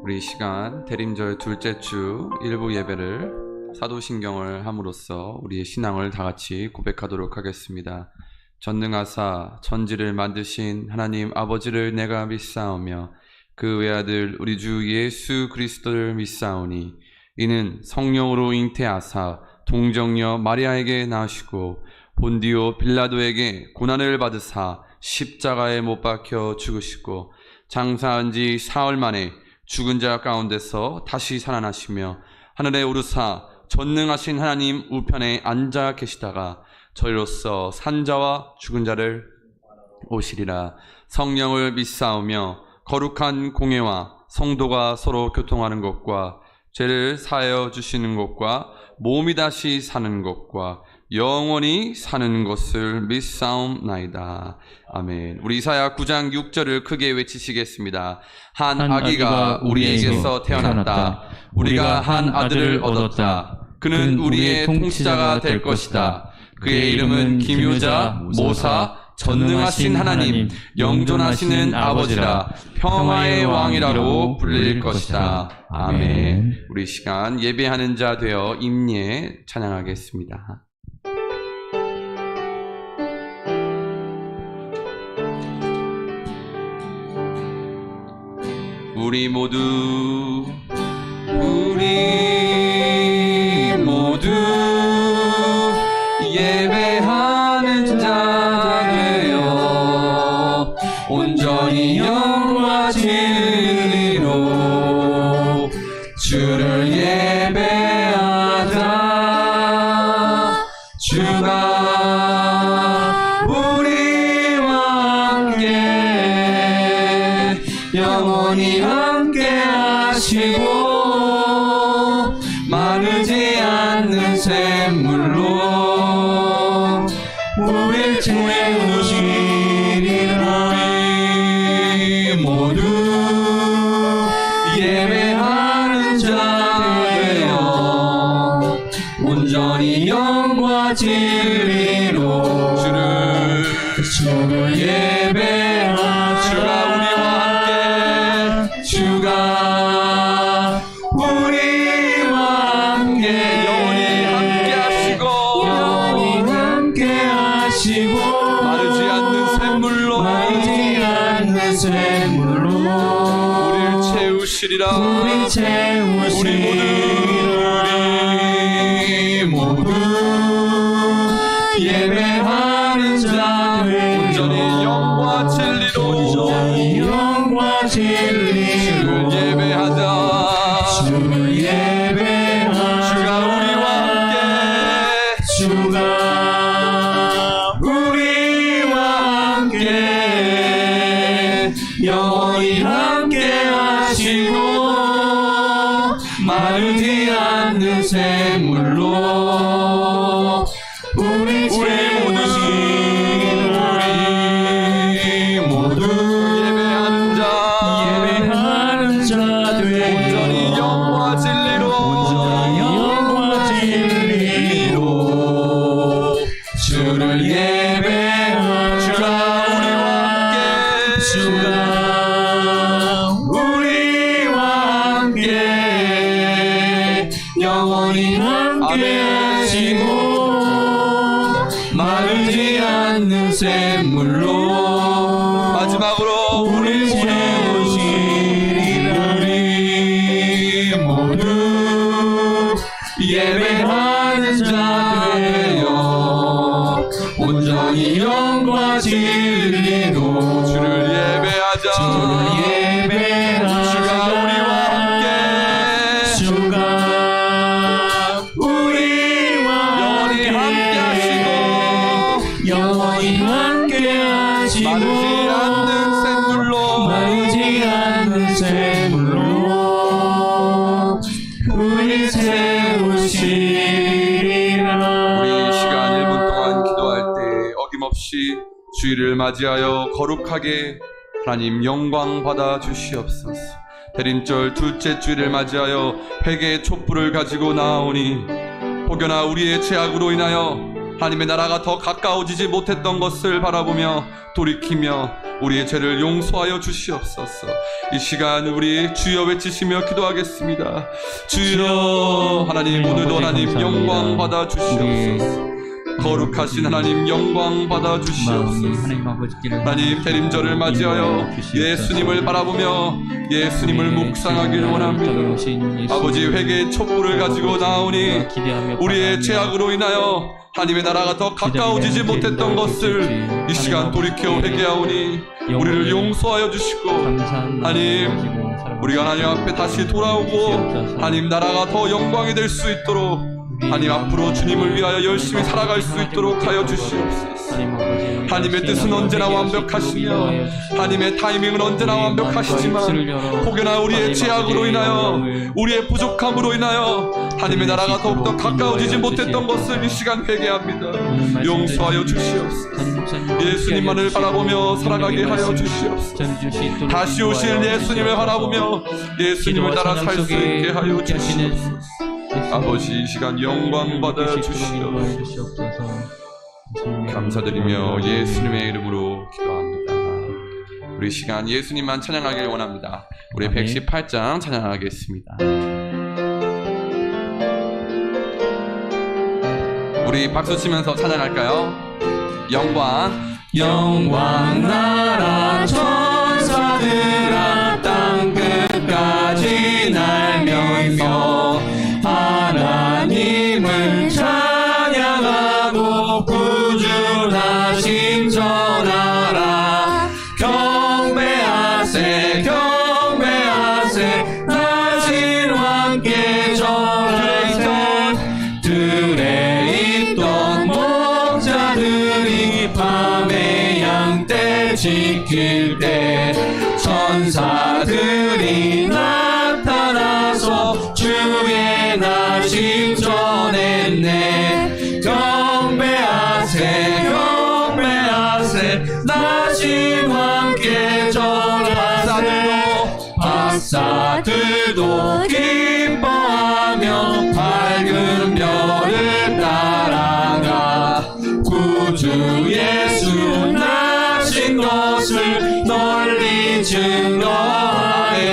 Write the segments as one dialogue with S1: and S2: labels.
S1: 우리 이 시간 대림절 둘째 주 일부 예배를 사도신경을 함으로써 우리의 신앙을 다 같이 고백하도록 하겠습니다. 전능하사 천지를 만드신 하나님 아버지를 내가 믿사오며 그 외아들 우리 주 예수 그리스도를 믿사오니 이는 성령으로 잉태하사 동정녀 마리아에게 나시고 본디오 빌라도에게 고난을 받으사 십자가에 못 박혀 죽으시고 장사한 지 사흘 만에 죽은 자 가운데서 다시 살아나시며 하늘에 오르사 전능하신 하나님 우편에 앉아 계시다가 저희로서 산자와 죽은 자를 오시리라. 성령을 믿사오며 거룩한 공회와 성도가 서로 교통하는 것과 죄를 사하여 주시는 것과 몸이 다시 사는 것과 영원히 사는 것을 믿사옵나이다. 아멘. 우리 이사야 9장 6절을 크게 외치시겠습니다. 한 아기가 우리에게서 태어났다. 우리가 한 아들을 얻었다. 그는 우리의 통치자가 될 것이다. 그의 이름은 기묘자, 모사, 전능하신 하나님, 영존하시는 아버지라. 평화의 왕이라고 불릴 것이다. 아멘. 우리 시간 예배하는 자 되어 임례 찬양하겠습니다. 우리 모두 예배하는 자 되어 온전히 영과 진리로 주를 예배하자. 주가 우리와 함께 영원히 함께 하시고 마르지 않는 샘물로 우리 채우시리라. 우리 모두 예배하는 자 되어 온전히 영과 진리로 주를 예배하자. 주가 우리와 함께 영원히 함께 하시고 마르지 않는 샘물로 우리를 채우시리라. 우리 모두 예배하는 자 온전히 영과 진리로 예배하자. 주를 예배하자. 주가 우리와 함께 영원히 함께 하시고 마르지 않는 샘물로 우리 모두 예배하는 자 되어 온전히 영과 진리로 주를 예배하자. 주가 우리와 함께 영원히 함께 하시고 마르지 않는 샘물로 마지막으로 우리 모두 예배하는 자 되어 온전히 영과 진리로 주를 예배하자. 주가 우리와 영원히 함께 하시고 마르지 않는 샘물로 우리 채우시리라. 우리 시간 1분 동안 기도할 때 어김없이 주일을 맞이하여 거룩하게 하나님 영광 받아 주시옵소서. 대림절 둘째 주일을 맞이하여 회개의 촛불을 가지고 나오니 혹여나 우리의 죄악으로 인하여 하나님의 나라가 더 가까워지지 못했던 것을 바라보며 돌이키며 우리의 죄를 용서하여 주시옵소서. 이 시간 우리 주여 외치시며 기도하겠습니다. 주여. 하나님, 오늘도 하나님 영광 받아 주시옵소서. 거룩하신 하나님 영광 받아 주시옵소서. 하나님, 대림절을 맞이하여 예수님을 바라보며 예수님을 묵상하기를 원합니다. 아버지, 회개의 촛불을 가지고 나오니 우리의 죄악으로 인하여 하나님의 나라가 더 가까워지지 못했던 것을 이 시간 돌이켜 회개하오니 우리를 용서하여 주시고, 하나님, 우리가 하나님 앞에 다시 돌아오고 하나님 나라가 더 영광이 될 수 있도록 하나님 앞으로 주님을 위하여 열심히 살아갈 수 있도록 하여 주시옵소서. 하나님의 뜻은 언제나 완벽하시며 하나님의 타이밍은 언제나 완벽하시지만 혹여나 우리의 죄악으로 인하여 우리의 부족함으로 인하여 하나님의 나라가 더욱더 가까워지지 못했던 것을 이 시간 회개합니다. 용서하여 주시옵소서. 예수님만을 바라보며 살아가게 하여 주시옵소서. 다시 오실 예수님을 바라보며 예수님을 따라 살 수 있게 하여 주시옵소서. 아버지, 이 시간 영광 받아 주시옵소서. 감사드리며 예수님의 이름으로 기도합니다. 우리 시간 예수님만 찬양하길 원합니다. 우리 118장 찬양하겠습니다. 우리 박수 치면서 찬양할까요? 영광 나라 천사들아 땅 끝까지 날면서 하나님을 찬양하고 구주하심 전하라. 경배하세 나신 왕께 절하세. 들에 있던 목자들이 밤에 양떼 지킬 때 천사들이 나타나서 주의 나심 전했네. 경배하세 나신 왕께 절하세. 박사들도 기뻐하며 밝은 별을 따라가 구주 예수 나신 것을 널리 증거하네.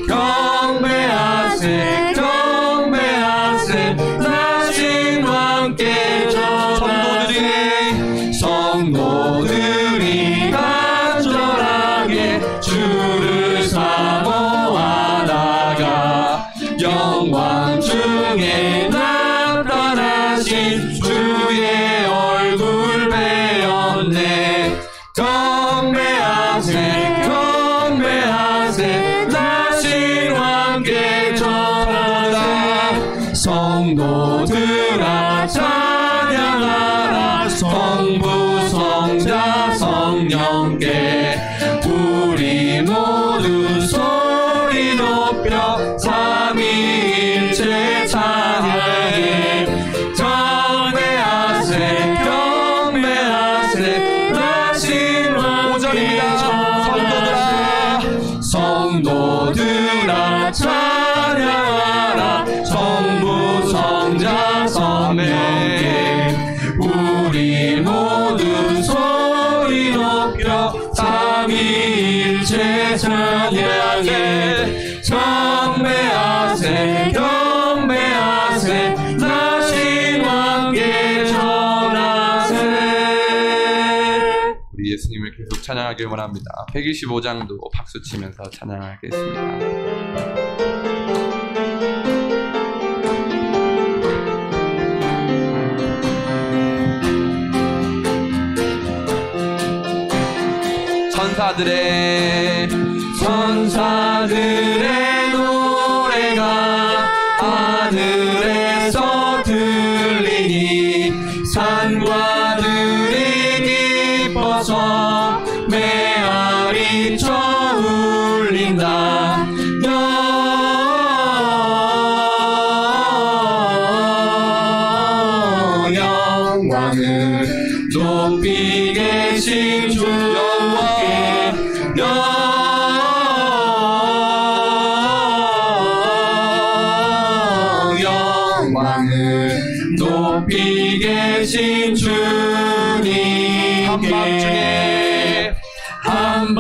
S1: 경배하세 나신 왕께 절하세. 성도들이 간절하게 주를 사모하다가 영광 중에 나타나신 주의 얼굴 배웠네. 경배하세 나신 왕께 절하라. 성도들아 찬양하라. 성부 성자 성령께 우리 모두 소리 높여 삼위일체 찬양해. 경배하세 나신 왕께 절하세. 성도들아 찬양하라. 성부 성자 성령께 우리 모두 소리 높여 삼위일체 찬양해. 경배하세 나신 왕께 절하세. 우리 예수님을 계속 찬양하길 원합니다. 125장도 박수 치면서 찬양하겠습니다. 천사들의 노래가 하늘에서 들리니 산과 들이 기뻐서 메아리 쳐 울린다. 영광을 높이 계신 주 영광을 높이 계신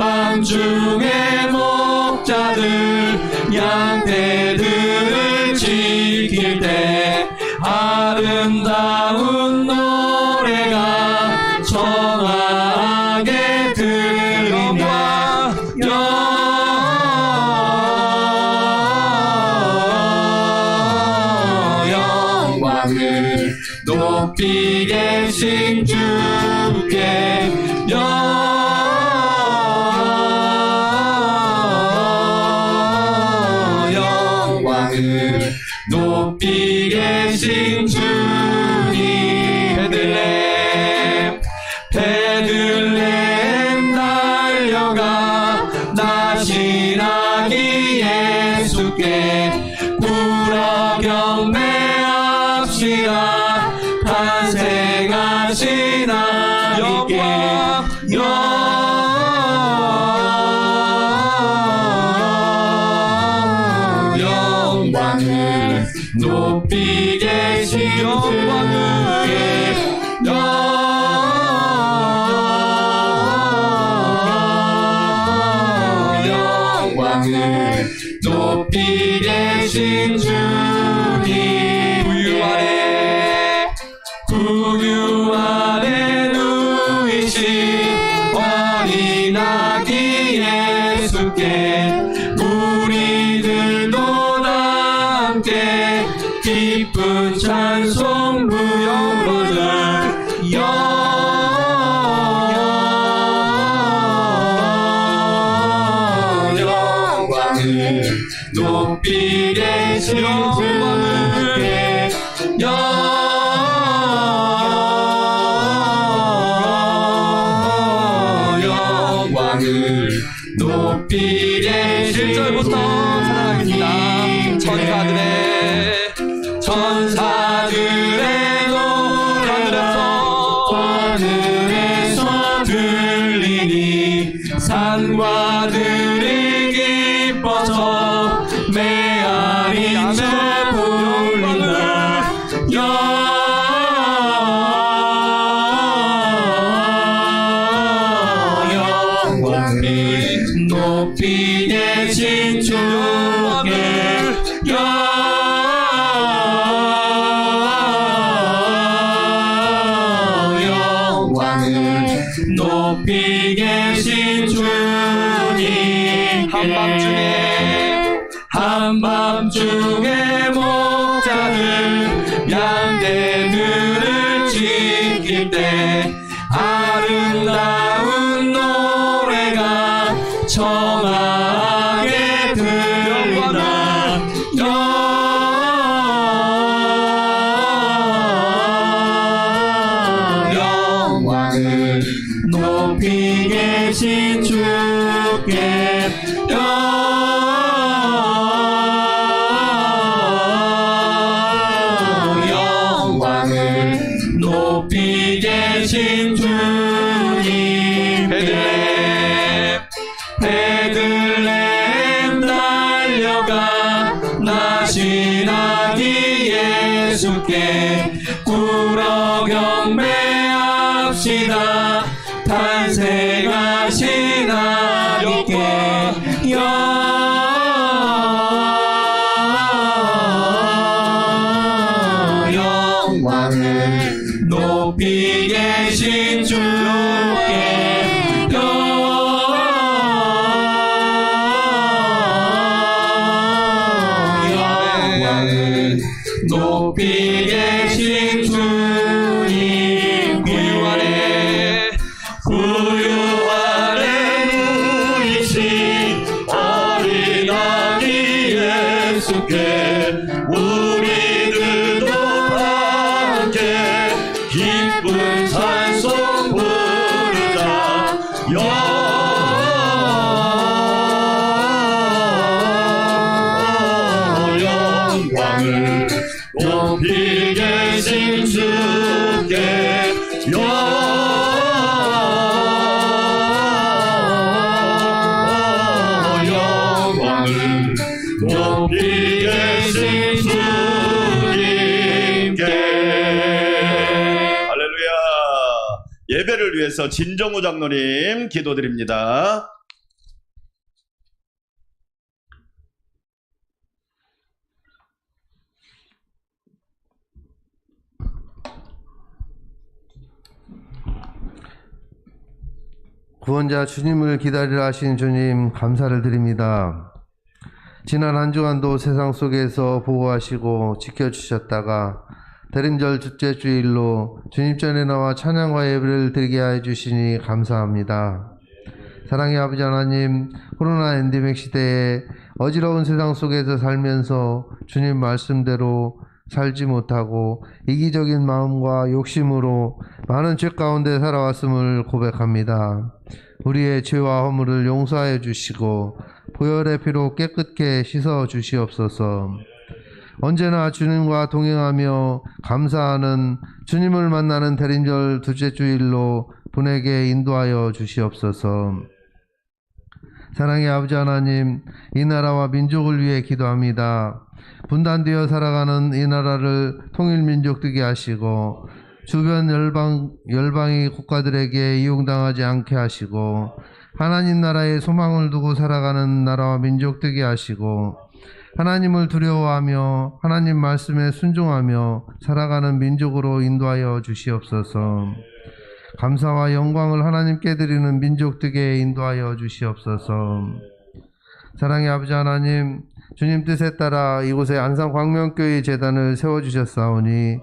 S1: 한밤중에 목자들 양떼들을 지킬 때 아름다운 노래가 청하게 들리네. 영광을 높이 계신 주께 영광을 높이 계신 주님. 베들레헴 달려가 나신 아기 예수께 굴어 경배합시다. 탄생하신 아기께 영광을 높이 계신 주께 영광을 높이 계신 주님. 구유 아래 누이신 어린 아기 예수께 우리들도 다 함께 기쁜 찬송 부르자. 영광을 높이 계신 주께 영광을 높이 계신 1절부터 사랑하겠습니다. 천사들의 노래가 하늘에서 들리니 산과 들이 기뻐서 메아리 쳐 부른다. 영광을 높이 계신 주께 영광을 높이 계신 주님. 한밤중에 목자들 양떼들을 지킬 때 아름다운 노래가 청하게 들린다. 영광을 높이 계신 주께 영광을 높이 계신 주님. 베들레헴 달려가 나신 아기 예수께 굴어 경배합시다. 탄생하신 아기께 영광을 높이 계신 주께 영광을 높이 계신 주님. 구유 아래 누이신 어린 아기 예수께 우리들도 함께 기쁜 찬송 부르자. 영광을 높이 계신 주께 영광을 높이 계신 주님께.
S2: 할렐루야. 예배를 위해서 진정우 장로님 기도드립니다. 구원자 주님을 기다리라 하신 주님 감사를 드립니다. 지난 한 주간도 세상 속에서 보호하시고 지켜주셨다가 대림절 둘째 주일로 주님 전에 나와 찬양과 예배를 드리게 하여 주시니 감사합니다. 사랑의 아버지 하나님, 코로나 엔데믹 시대에 어지러운 세상 속에서 살면서 주님 말씀대로 살지 못하고 이기적인 마음과 욕심으로 많은 죄 가운데 살아왔음을 고백합니다. 우리의 죄와 허물을 용서하여 주시고 보혈의 피로 깨끗게 씻어 주시옵소서. 언제나 주님과 동행하며 감사하는 주님을 만나는 대림절 둘째 주일로 분에게 인도하여 주시옵소서. 사랑의 아버지 하나님, 이 나라와 민족을 위해 기도합니다. 분단되어 살아가는 이 나라를 통일민족 되게 하시고 주변 열방의 국가들에게 이용당하지 않게 하시고 하나님 나라에 소망을 두고 살아가는 나라와 민족 되게 하시고 하나님을 두려워하며 하나님 말씀에 순종하며 살아가는 민족으로 인도하여 주시옵소서. 감사와 영광을 하나님께 드리는 민족 되게 인도하여 주시옵소서. 사랑의 아버지 하나님, 주님 뜻에 따라 이곳에 안산광명교회 재단을 세워주셨사오니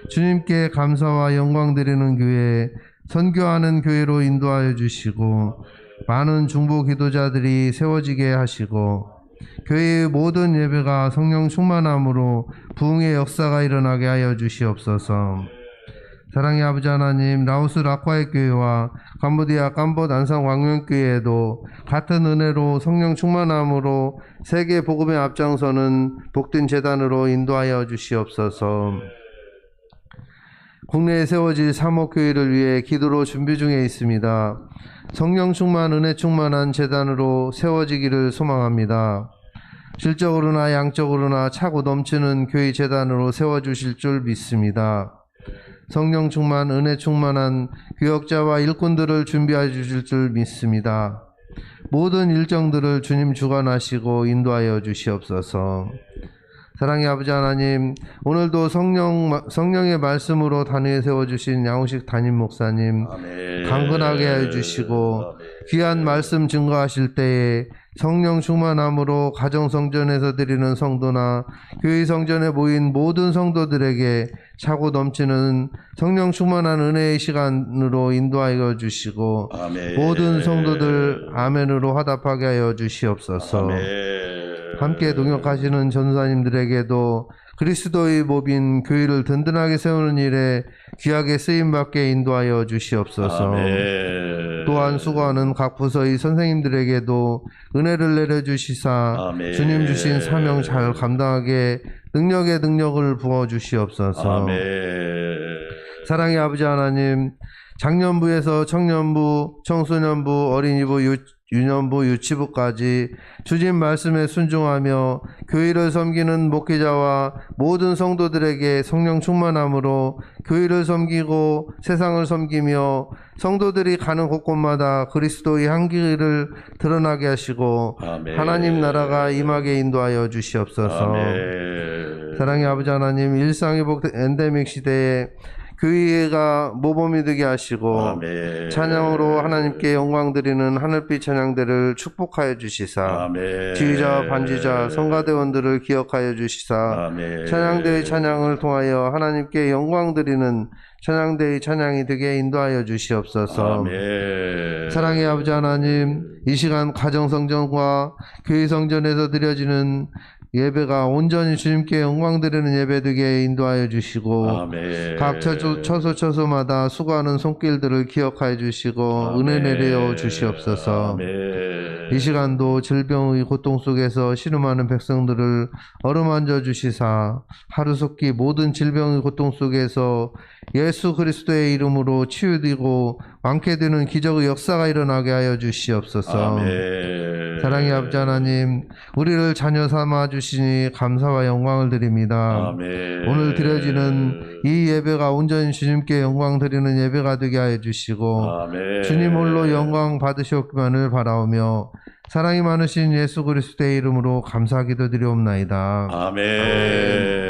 S2: 주님께 감사와 영광 드리는 교회, 선교하는 교회로 인도하여 주시고 많은 중보 기도자들이 세워지게 하시고 교회의 모든 예배가 성령 충만함으로 부흥의 역사가 일어나게 하여 주시옵소서. 사랑의 아버지 하나님, 라오스 라콰이 교회와 캄보디아 캄봇 안산 광명교회에도 같은 은혜로 성령 충만함으로 세계 복음에 앞장서는 복된 재단으로 인도하여 주시옵소서. 국내에 세워질 사목교회를 위해 기도로 준비 중에 있습니다. 성령 충만, 은혜 충만한 재단으로 세워지기를 소망합니다. 질적으로나 양적으로나 차고 넘치는 교회 재단으로 세워주실 줄 믿습니다. 성령 충만, 은혜 충만한 교역자와 일꾼들을 준비해 주실 줄 믿습니다. 모든 일정들을 주님 주관하시고 인도하여 주시옵소서. 사랑의 아버지 하나님, 오늘도 성령의 말씀으로 단위에 세워주신 양우식 담임 목사님 강건하게 하여 주시고 귀한 말씀 증거하실 때에 성령 충만함으로 가정성전에서 드리는 성도나 교회 성전에 모인 모든 성도들에게 차고 넘치는 성령 충만한 은혜의 시간으로 인도하여 주시고 모든 성도들 아멘으로 화답하게 하여 주시옵소서. 함께 동역하시는 전도사님들에게도 그리스도의 몸인 교회를 든든하게 세우는 일에 귀하게 쓰임받게 인도하여 주시옵소서. 또한 수고하는 각 부서의 선생님들에게도 은혜를 내려주시사 주님 주신 사명 잘 감당하게 능력의 능력을 부어주시옵소서. 사랑의 아버지 하나님, 장년부에서 청년부, 청소년부, 어린이부, 유년부, 유치부까지 주님 말씀에 순종하며 교회를 섬기는 목회자와 모든 성도들에게 성령 충만함으로 교회를 섬기고 세상을 섬기며 성도들이 가는 곳곳마다 그리스도의 향기를 드러나게 하시고 하나님 나라가 임하게 인도하여 주시옵소서. 사랑의 아버지 하나님, 일상회복 엔데믹 시대에 교회가 모범이 되게 하시고 찬양으로 하나님께 영광 드리는 하늘빛 찬양대를 축복하여 주시사 지휘자와 반주자 성가대원들을 기억하여 주시사 찬양대의 찬양을 통하여 하나님께 영광 드리는 찬양대의 찬양이 되게 인도하여 주시옵소서. 사랑의 아버지 하나님, 이 시간 가정성전과 교회성전에서 드려지는 예배가 온전히 주님께 영광 드리는 예배 되게 인도하여 주시고 각 처소마다 수고하는 손길들을 기억하여 주시고 은혜 내려 주시옵소서. 이 시간도 질병의 고통 속에서 신음하는 백성들을 어루만져 주시사 하루속히 모든 질병의 고통 속에서 예수 그리스도의 이름으로 치유되고 완쾌되는 기적의 역사가 일어나게 하여 주시옵소서. 사랑의 아버지 하나님, 우리를 자녀 삼아 주시니 감사와 영광을 드립니다. 오늘 드려지는 이 예배가 온전히 주님께 영광 드리는 예배가 되게 하여 주시고 주님 홀로 영광 받으시옵기만을 바라오며 사랑이 많으신 예수 그리스도의 이름으로 감사 기도드리옵나이다.
S3: 아멘.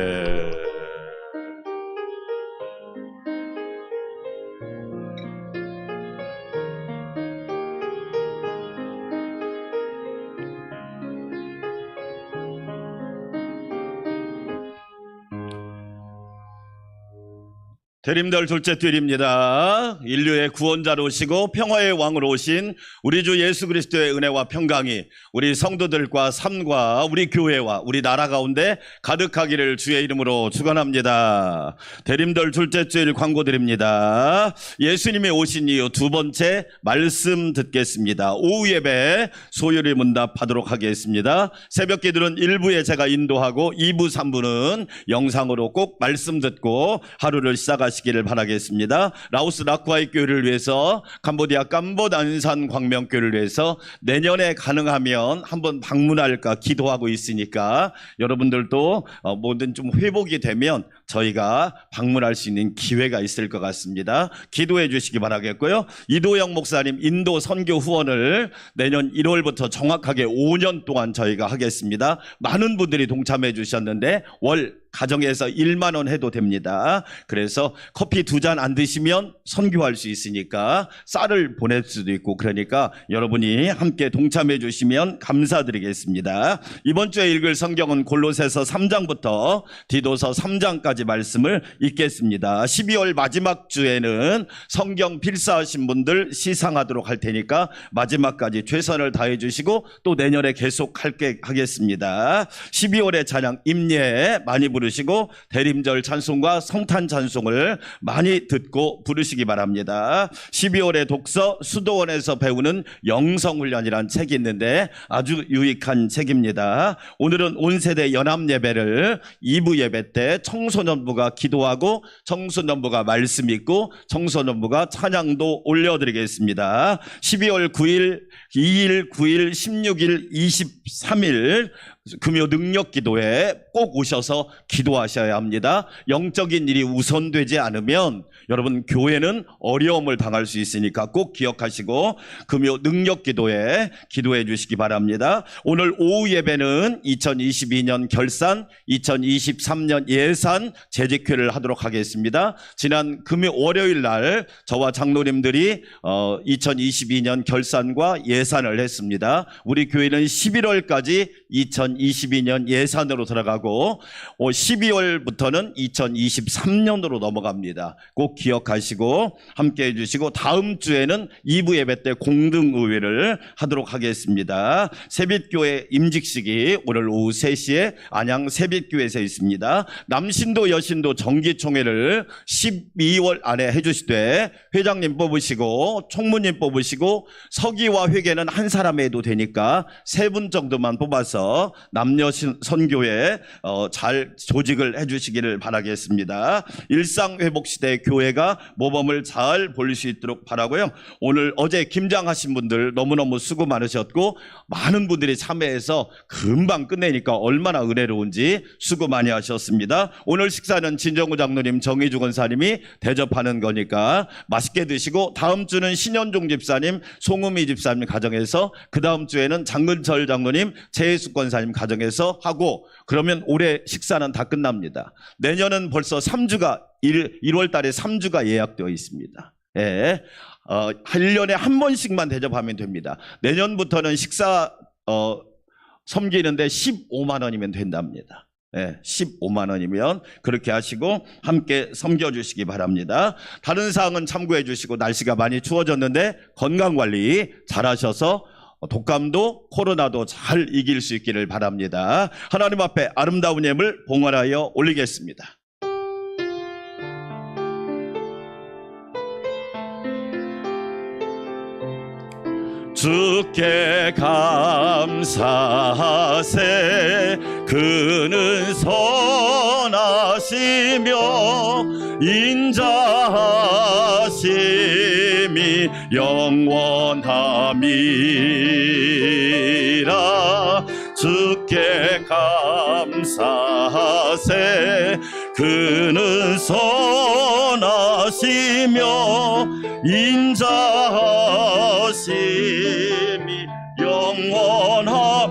S3: 대림절 둘째 주일입니다. 인류의 구원자로 오시고 평화의 왕으로 오신 우리 주 예수 그리스도의 은혜와 평강이 우리 성도들과 삶과 우리 교회와 우리 나라 가운데 가득하기를 주의 이름으로 축원합니다. 대림절 둘째 주일 광고 드립니다. 예수님이 오신 이후 두 번째 말씀 듣겠습니다. 오후 예배 소요리 문답하도록 하겠습니다. 새벽 기도는 1부에 제가 인도하고 2부 3부는 영상으로 꼭 말씀 듣고 하루를 시작하시기를 바라겠습니다. 라오스 라쿠아이 교회를 위해서 캄보디아 깜봇 안산 광명교회를 위해서 내년에 가능하면 한번 방문할까 기도하고 있으니까 여러분들도 뭐든 좀 회복이 되면 저희가 방문할 수 있는 기회가 있을 것 같습니다. 기도해 주시기 바라겠고요. 이도영 목사님 인도 선교 후원을 내년 1월부터 정확하게 5년 동안 저희가 하겠습니다. 많은 분들이 동참해 주셨는데 월 가정에서 1만 원 해도 됩니다. 그래서 커피 2잔 안 드시면 선교할 수 있으니까 쌀을 보낼 수도 있고 그러니까 여러분이 함께 동참해 주시면 감사드리겠습니다. 이번 주에 읽을 성경은 골로새서 3장부터 디도서 3장까지 말씀을 읽겠습니다. 12월 마지막 주에는 성경 필사하신 분들 시상하도록 할 테니까 마지막까지 최선을 다해 주시고 또 내년에 계속 하겠습니다. 12월의 찬양 임예 많이 부르시고 대림절 찬송과 성탄 찬송을 많이 듣고 부르시기 바랍니다. 12월의 독서 수도원에서 배우는 영성훈련이라는 책이 있는데 아주 유익한 책입니다. 오늘은 온 세대 연합 예배를 2부 예배 때 청소년부가 기도하고 청소년부가 말씀 읽고 청소년부가 찬양도 올려드리겠습니다. 12월 9일, 2일, 9일, 16일, 23일 금요 능력 기도에 꼭 오셔서 기도하셔야 합니다. 영적인 일이 우선되지 않으면 여러분 교회는 어려움을 당할 수 있으니까 꼭 기억하시고 금요 능력 기도에 기도해 주시기 바랍니다. 오늘 오후 예배는 2022년 결산, 2023년 예산 재직회를 하도록 하겠습니다. 지난 금요 월요일 날 저와 장로님들이 2022년 결산과 예산을 했습니다. 우리 교회는 11월까지 2022년 예산으로 들어가고 12월부터는 2023년으로 넘어갑니다. 꼭 기억하시고 함께 해주시고 다음 주에는 2부 예배 때 공등의회를 하도록 하겠습니다. 새빛교회 임직식이 오늘 오후 3시에 안양 새빛교회에서 있습니다. 남신도 여신도 정기총회를 12월 안에 해주시되 회장님 뽑으시고 총무님 뽑으시고 서기와 회계는 한 사람 해도 되니까 3분 정도만 뽑아서 남녀 선교회 잘 조직을 해주시기를 바라겠습니다. 일상회복시대 교회가 모범을 잘 볼 수 있도록 바라고요. 오늘 어제 김장하신 분들 너무너무 수고 많으셨고 많은 분들이 참여해서 금방 끝내니까 얼마나 은혜로운지 수고 많이 하셨습니다. 오늘 식사는 진정우 장로님 정의주 권사님이 대접하는 거니까 맛있게 드시고 다음 주는 신현종 집사님 송은미 집사님 가정에서 그 다음 주에는 장근철 장로님 재혜숙 권사님 가정에서 하고 그러면 올해 식사는 다 끝납니다. 내년은 벌써 3주가 1월 달에 3주가 예약되어 있습니다. 예. 1년에 한 번씩만 대접하면 됩니다. 내년부터는 식사 섬기는데 15만 원이면 된답니다. 예, 15만 원이면 그렇게 하시고 함께 섬겨주시기 바랍니다. 다른 사항은 참고해 주시고 날씨가 많이 추워졌는데 건강관리 잘 하셔서 독감도 코로나도 잘 이길 수 있기를 바랍니다. 하나님 앞에 아름다운 예물 봉헌하여 올리겠습니다. 주께 감사하세 그는 선하시며 인자하심이 영원함이라 주께 감사하세 그는 선하시며 인자하심이 영원함이라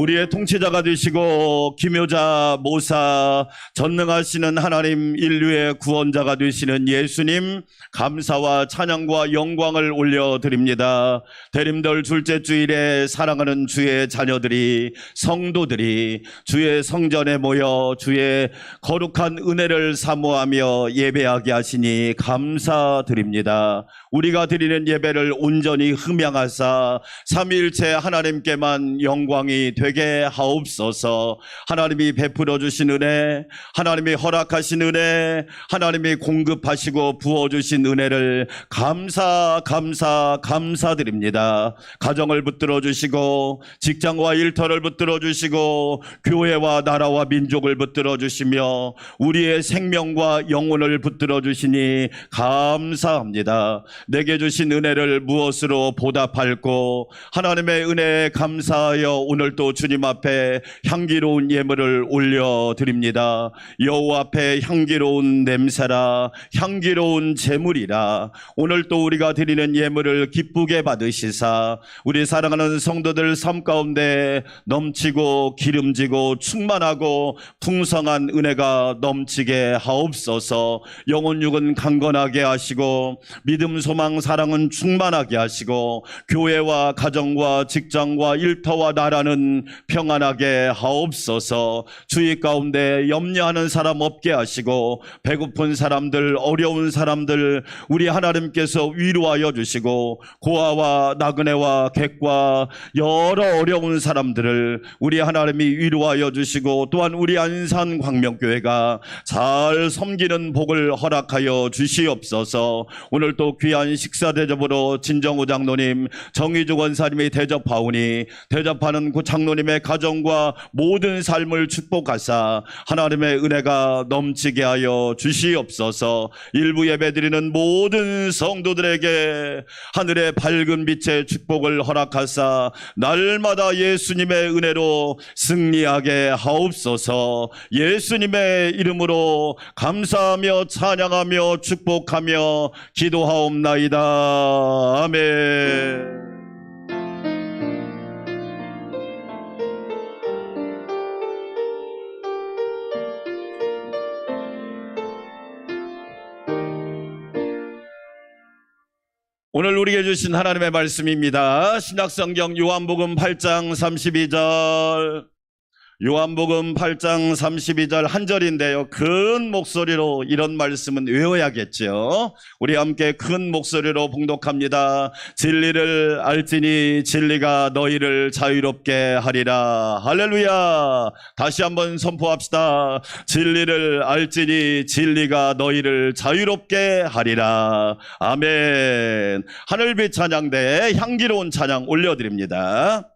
S3: 우리의 통치자가 되시고 기묘자 모사 전능하시는 하나님 인류의 구원자가 되시는 예수님 감사와 찬양과 영광을 올려드립니다. 대림절 둘째 주일에 사랑하는 주의 자녀들이 성도들이 주의 성전에 모여 주의 거룩한 은혜를 사모하며 예배하게 하시니 감사드립니다. 우리가 드리는 예배를 온전히 흠양하사 삼위일체 하나님께만 영광이 되게 하옵소서. 하나님이 베풀어 주신 은혜, 하나님이 허락하신 은혜, 하나님이 공급하시고 부어주신 은혜를 감사드립니다. 가정을 붙들어 주시고 직장과 일터를 붙들어 주시고 교회와 나라와 민족을 붙들어 주시며 우리의 생명과 영혼을 붙들어 주시니 감사합니다. 내게 주신 은혜를 무엇으로 보답할고 하나님의 은혜에 감사하여 오늘 또 주님 앞에 향기로운 예물을 올려드립니다. 여호와 앞에 향기로운 냄새라 향기로운 제물이라 오늘 또 우리가 드리는 예물을 기쁘게 받으시사 우리 사랑하는 성도들 삶 가운데 넘치고 기름지고 충만하고 풍성한 은혜가 넘치게 하옵소서. 영혼 육은 강건하게 하시고 믿음 소망 사랑은 충만하게 하시고 교회와 가정과 직장과 일터와 나라는 평안하게 하옵소서. 주의 가운데 염려하는 사람 없게 하시고 배고픈 사람들 어려운 사람들 우리 하나님께서 위로하여 주시고 고아와 나그네와 객과 여러 어려운 사람들을 우리 하나님이 위로하여 주시고 또한 우리 안산 광명교회가 잘 섬기는 복을 허락하여 주시옵소서. 오늘 또 귀한 식사 대접으로 진정우 장로님 정의주 권사님이 대접하오니 대접하는 그 장로님의 가정과 모든 삶을 축복하사 하나님의 은혜가 넘치게 하여 주시옵소서. 일부 예배드리는 모든 성도들에게 하늘의 밝은 빛의 축복을 허락하사 날마다 예수님의 은혜로 승리하게 하옵소서. 예수님의 이름으로 감사하며 찬양하며 축복하며 기도하옵나이다. 아멘. 오늘 우리에게 주신 하나님의 말씀입니다. 신약성경 요한복음 8장 32절 요한복음 8장 32절 한 절인데요. 큰 목소리로 이런 말씀은 외워야겠죠. 우리 함께 큰 목소리로 봉독합니다. 진리를 알지니 진리가 너희를 자유롭게 하리라. 할렐루야. 다시 한번 선포합시다. 진리를 알지니 진리가 너희를 자유롭게 하리라. 아멘. 하늘빛 찬양대에 향기로운 찬양 올려드립니다.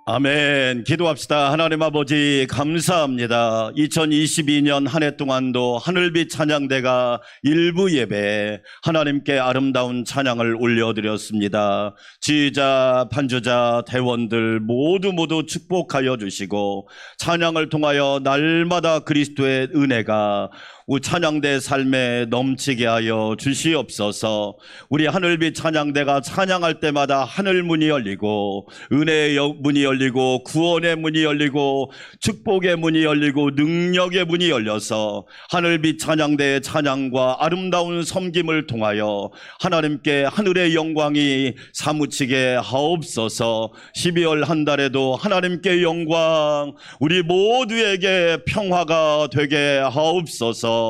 S3: 아멘. 기도합시다. 하나님 아버지 감사합니다. 2022년 한 해 동안도 하늘빛 찬양대가 일부 예배 하나님께 아름다운 찬양을 올려드렸습니다. 지휘자, 반주자, 대원들 모두 축복하여 주시고 찬양을 통하여 날마다 그리스도의 은혜가 우리 찬양대 삶에 넘치게 하여 주시옵소서. 우리 하늘빛 찬양대가 찬양할 때마다 하늘 문이 열리고 은혜의 문이 열리고 구원의 문이 열리고 축복의 문이 열리고 능력의 문이 열려서 하늘빛 찬양대의 찬양과 아름다운 섬김을 통하여 하나님께 하늘의 영광이 사무치게 하옵소서. 12월 한 달에도 하나님께 영광, 우리 모두에게 평화가 되게 하옵소서.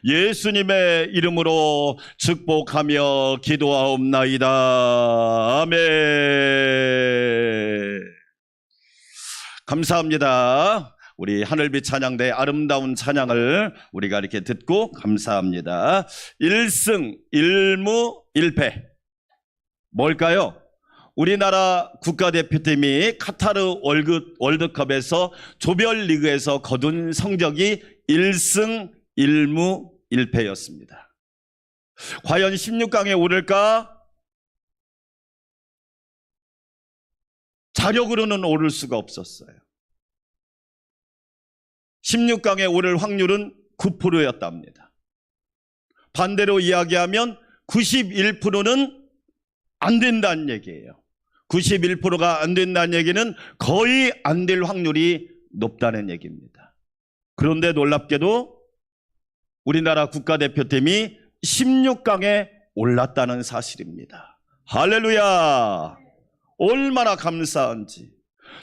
S3: 예수님의 이름으로 축복하며 기도하옵나이다. 아멘. 감사합니다. 우리 하늘빛 찬양대 아름다운 찬양을 우리가 이렇게 듣고 감사합니다. 1승 1무 1패 뭘까요? 우리나라 국가대표팀이 카타르 월드컵에서 조별리그에서 거둔 성적이 1승 1무 1패였습니다. 과연 16강에 오를까? 자력으로는 오를 수가 없었어요. 16강에 오를 확률은 9%였답니다. 반대로 이야기하면 91%는 안 된다는 얘기예요. 91%가 안 된다는 얘기는 거의 안 될 확률이 높다는 얘기입니다. 그런데 놀랍게도 우리나라 국가대표팀이 16강에 올랐다는 사실입니다. 할렐루야! 얼마나 감사한지.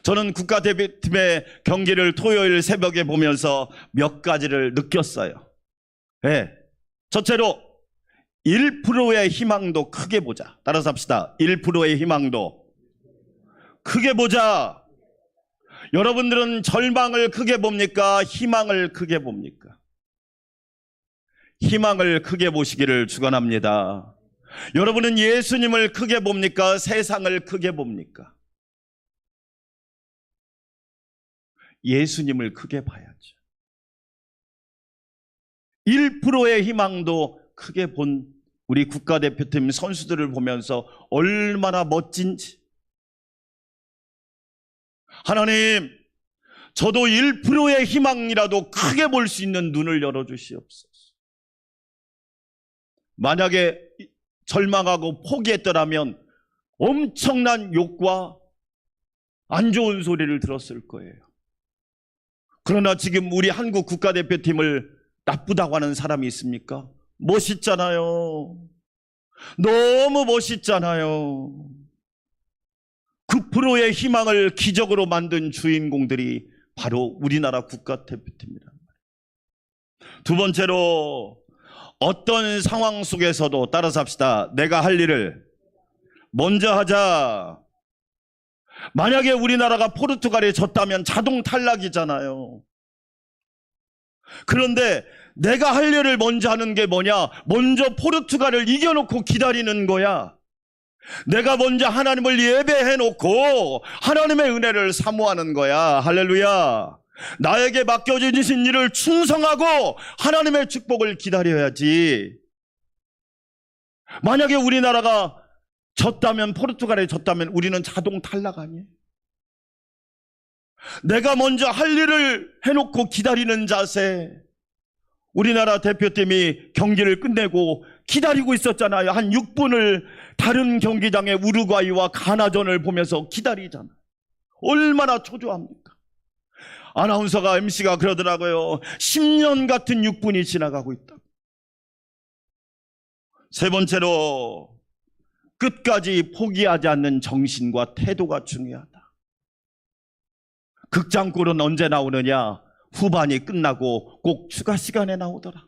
S3: 저는 국가대표팀의 경기를 토요일 새벽에 보면서 몇 가지를 느꼈어요. 네. 첫째로 1%의 희망도 크게 보자. 따라서 합시다. 1%의 희망도 크게 보자. 여러분들은 절망을 크게 봅니까? 희망을 크게 봅니까? 희망을 크게 보시기를 축원합니다. 여러분은 예수님을 크게 봅니까? 세상을 크게 봅니까? 예수님을 크게 봐야죠. 1%의 희망도 크게 본 우리 국가대표팀 선수들을 보면서 얼마나 멋진지. 하나님, 저도 1%의 희망이라도 크게 볼 수 있는 눈을 열어주시옵소서. 만약에 절망하고 포기했더라면 엄청난 욕과 안 좋은 소리를 들었을 거예요. 그러나 지금 우리 한국 국가대표팀을 나쁘다고 하는 사람이 있습니까? 멋있잖아요. 너무 멋있잖아요. 9%의 희망을 기적으로 만든 주인공들이 바로 우리나라 국가대표팀이란 말이에요. 두 번째로 어떤 상황 속에서도 따라서 합시다. 내가 할 일을 먼저 하자. 만약에 우리나라가 포르투갈에 졌다면 자동 탈락이잖아요. 그런데 내가 할 일을 먼저 하는 게 뭐냐? 먼저 포르투갈을 이겨놓고 기다리는 거야. 내가 먼저 하나님을 예배해놓고 하나님의 은혜를 사모하는 거야. 할렐루야. 나에게 맡겨주신 일을 충성하고 하나님의 축복을 기다려야지. 만약에 우리나라가 졌다면, 포르투갈에 졌다면 우리는 자동 탈락 아니에요? 내가 먼저 할 일을 해놓고 기다리는 자세. 우리나라 대표팀이 경기를 끝내고 기다리고 있었잖아요. 한 6분을 다른 경기장의 우루과이와 가나전을 보면서 기다리잖아요. 얼마나 초조합니까? 아나운서가, MC가 그러더라고요. 10년 같은 6분이 지나가고 있다. 세 번째로 끝까지 포기하지 않는 정신과 태도가 중요하다. 극장골은 언제 나오느냐? 후반이 끝나고 꼭 추가 시간에 나오더라.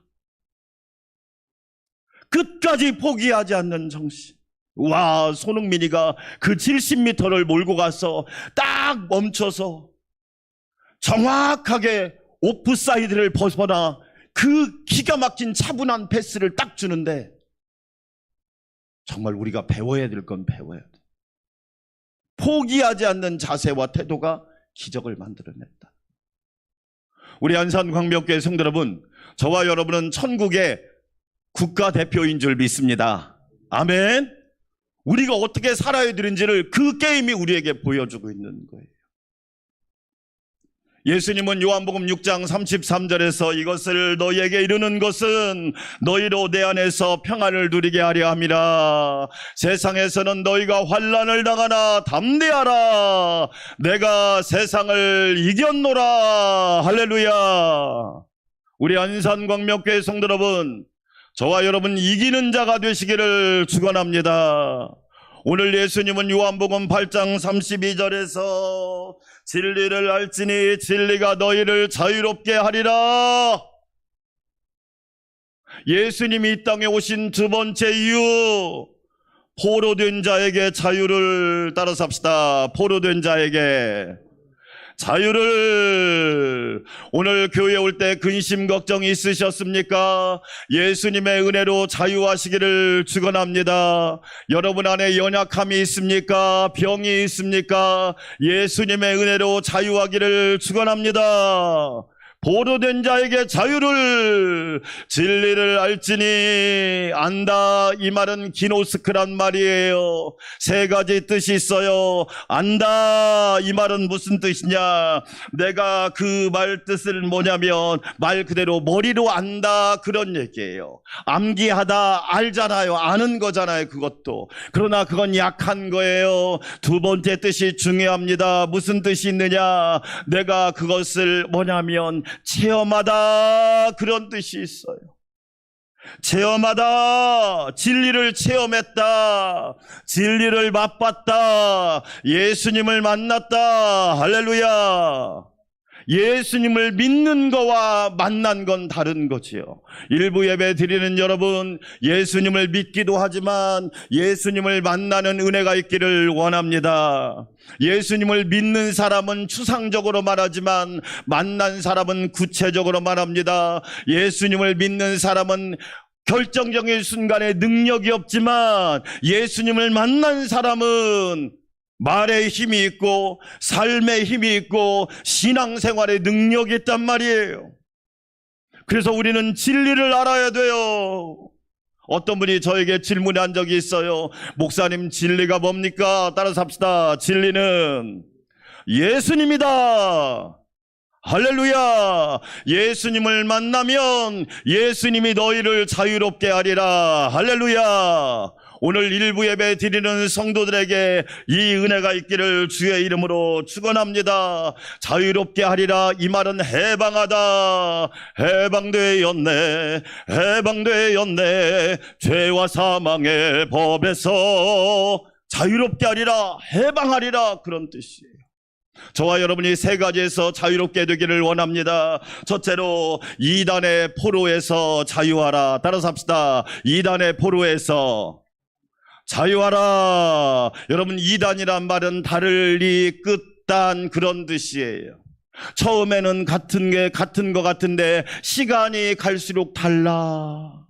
S3: 끝까지 포기하지 않는 정신. 와, 손흥민이가 그 70m를 몰고 가서 딱 멈춰서 정확하게 오프사이드를 벗어나 그 기가 막힌 차분한 패스를 딱 주는데, 정말 우리가 배워야 될 건 배워야 돼. 포기하지 않는 자세와 태도가 기적을 만들어냈다. 우리 안산광명교회 성도 여러분, 저와 여러분은 천국의 국가대표인 줄 믿습니다. 아멘. 우리가 어떻게 살아야 되는지를 그 게임이 우리에게 보여주고 있는 거예요. 예수님은 요한복음 6장 33절에서 이것을 너희에게 이르는 것은 너희로 내 안에서 평안을 누리게 하려 함이라. 세상에서는 너희가 환난을 당하나 담대하라. 내가 세상을 이겼노라. 할렐루야. 우리 안산광명교회 성도 여러분, 저와 여러분 이기는 자가 되시기를 축원합니다. 오늘 예수님은 요한복음 8장 32절에서 진리를 알지니 진리가 너희를 자유롭게 하리라. 예수님이 이 땅에 오신 두 번째 이유, 포로된 자에게 자유를 따라서 합시다. 포로된 자에게 자유를. 오늘 교회에 올 때 근심 걱정이 있으셨습니까? 예수님의 은혜로 자유하시기를 축원합니다. 여러분 안에 연약함이 있습니까? 병이 있습니까? 예수님의 은혜로 자유하기를 축원합니다. 포로된 자에게 자유를. 진리를 알지니 안다, 이 말은 기노스크란 말이에요. 세 가지 뜻이 있어요. 안다, 이 말은 무슨 뜻이냐? 내가 그 말 뜻을 뭐냐면 말 그대로 머리로 안다, 그런 얘기예요. 암기하다, 알잖아요. 아는 거잖아요, 그것도. 그러나 그건 약한 거예요. 두 번째 뜻이 중요합니다. 무슨 뜻이 있느냐? 내가 그것을 뭐냐면 체험하다, 그런 뜻이 있어요. 체험하다, 진리를 체험했다, 진리를 맛봤다, 예수님을 만났다. 할렐루야. 예수님을 믿는 거와 만난 건 다른 거지요. 일부 예배 드리는 여러분, 예수님을 믿기도 하지만 예수님을 만나는 은혜가 있기를 원합니다. 예수님을 믿는 사람은 추상적으로 말하지만 만난 사람은 구체적으로 말합니다. 예수님을 믿는 사람은 결정적인 순간에 능력이 없지만 예수님을 만난 사람은 말에 힘이 있고 삶에 힘이 있고 신앙생활에 능력이 있단 말이에요. 그래서 우리는 진리를 알아야 돼요. 어떤 분이 저에게 질문한 적이 있어요. 목사님, 진리가 뭡니까? 따라서 합시다. 진리는 예수님이다. 할렐루야. 예수님을 만나면 예수님이 너희를 자유롭게 하리라. 할렐루야. 오늘 일부 예배 드리는 성도들에게 이 은혜가 있기를 주의 이름으로 축원합니다. 자유롭게 하리라, 이 말은 해방하다. 해방되었네, 해방되었네. 죄와 사망의 법에서 자유롭게 하리라, 해방하리라, 그런 뜻이에요. 저와 여러분이 세 가지에서 자유롭게 되기를 원합니다. 첫째로 이단의 포로에서 자유하라. 따라서 합시다. 이단의 포로에서 자유하라. 여러분, 이단이란 말은 다르리, 끝단, 그런 뜻이에요. 처음에는 같은 것 같은데 시간이 갈수록 달라.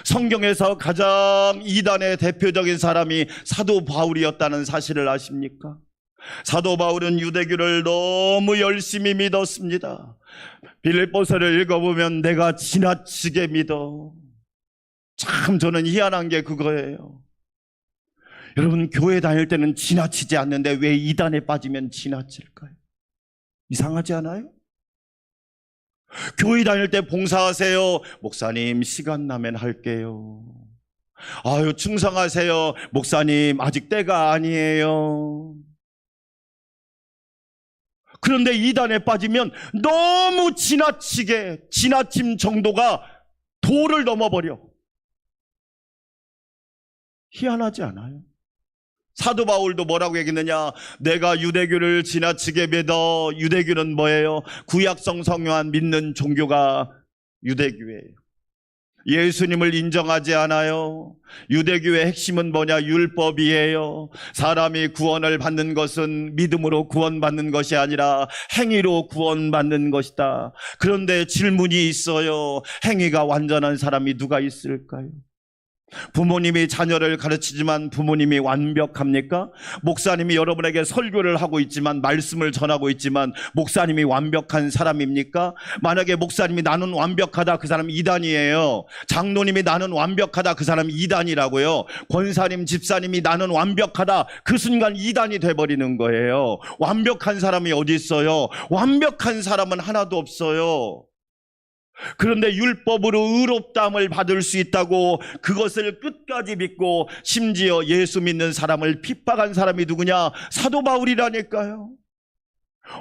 S3: 성경에서 가장 이단의 대표적인 사람이 사도 바울이었다는 사실을 아십니까? 사도 바울은 유대교를 너무 열심히 믿었습니다. 빌립보서를 읽어보면 내가 지나치게 믿어. 참 저는 희한한 게 그거예요. 여러분, 교회 다닐 때는 지나치지 않는데 왜 이단에 빠지면 지나칠까요? 이상하지 않아요? 교회 다닐 때 봉사하세요. 목사님, 시간 나면 할게요. 아유, 충성하세요. 목사님, 아직 때가 아니에요. 그런데 이단에 빠지면 너무 지나침 정도가 도를 넘어버려. 희한하지 않아요? 사도 바울도 뭐라고 얘기했느냐? 내가 유대교를 지나치게 믿어. 유대교는 뭐예요? 구약성 성경만 믿는 종교가 유대교예요. 예수님을 인정하지 않아요. 유대교의 핵심은 뭐냐? 율법이에요. 사람이 구원을 받는 것은 믿음으로 구원받는 것이 아니라 행위로 구원받는 것이다. 그런데 질문이 있어요. 행위가 완전한 사람이 누가 있을까요? 부모님이 자녀를 가르치지만 부모님이 완벽합니까? 목사님이 여러분에게 설교를 하고 있지만, 말씀을 전하고 있지만 목사님이 완벽한 사람입니까? 만약에 목사님이 나는 완벽하다, 그 사람 이단이에요. 장로님이 나는 완벽하다, 그 사람 이단이라고요. 권사님, 집사님이 나는 완벽하다, 그 순간 이단이 돼버리는 거예요. 완벽한 사람이 어디 있어요? 완벽한 사람은 하나도 없어요. 그런데 율법으로 의롭다함을 받을 수 있다고 그것을 끝까지 믿고 심지어 예수 믿는 사람을 핍박한 사람이 누구냐? 사도 바울이라니까요.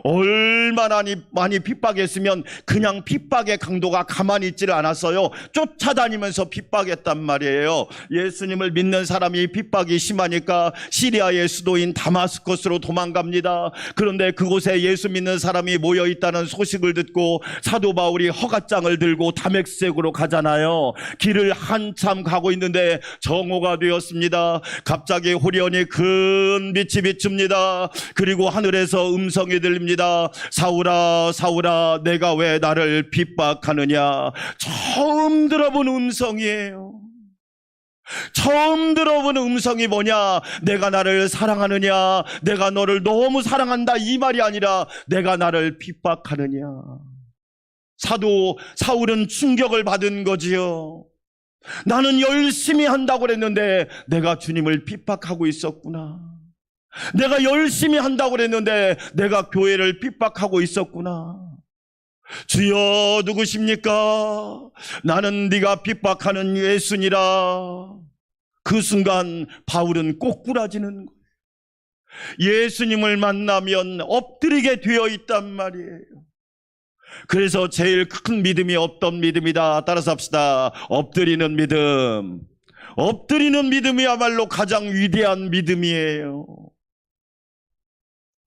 S3: 얼마나 많이 핍박했으면 그냥 핍박의 강도가 가만히 있지를 않았어요. 쫓아다니면서 핍박했단 말이에요. 예수님을 믿는 사람이 핍박이 심하니까 시리아의 수도인 다마스커스로 도망갑니다. 그런데 그곳에 예수 믿는 사람이 모여있다는 소식을 듣고 사도 바울이 허가장을 들고 다메섹으로 가잖아요. 길을 한참 가고 있는데 정오가 되었습니다. 갑자기 호련히 큰 빛이 비춥니다. 그리고 하늘에서 음성이 들립니다. 사울아, 사울아, 내가 왜 나를 핍박하느냐? 처음 들어본 음성이에요. 처음 들어본 음성이 뭐냐? 내가 나를 사랑하느냐? 내가 너를 너무 사랑한다, 이 말이 아니라 내가 나를 핍박하느냐? 사도 사울은 충격을 받은 거지요. 나는 열심히 한다고 그랬는데 내가 주님을 핍박하고 있었구나. 내가 열심히 한다고 그랬는데 내가 교회를 핍박하고 있었구나. 주여, 누구십니까? 나는 네가 핍박하는 예수니라. 그 순간 바울은 꼬꾸라지는 거예요. 예수님을 만나면 엎드리게 되어 있단 말이에요. 그래서 제일 큰 믿음이 어떤 믿음이다? 따라서 합시다. 엎드리는 믿음. 엎드리는 믿음이야말로 가장 위대한 믿음이에요.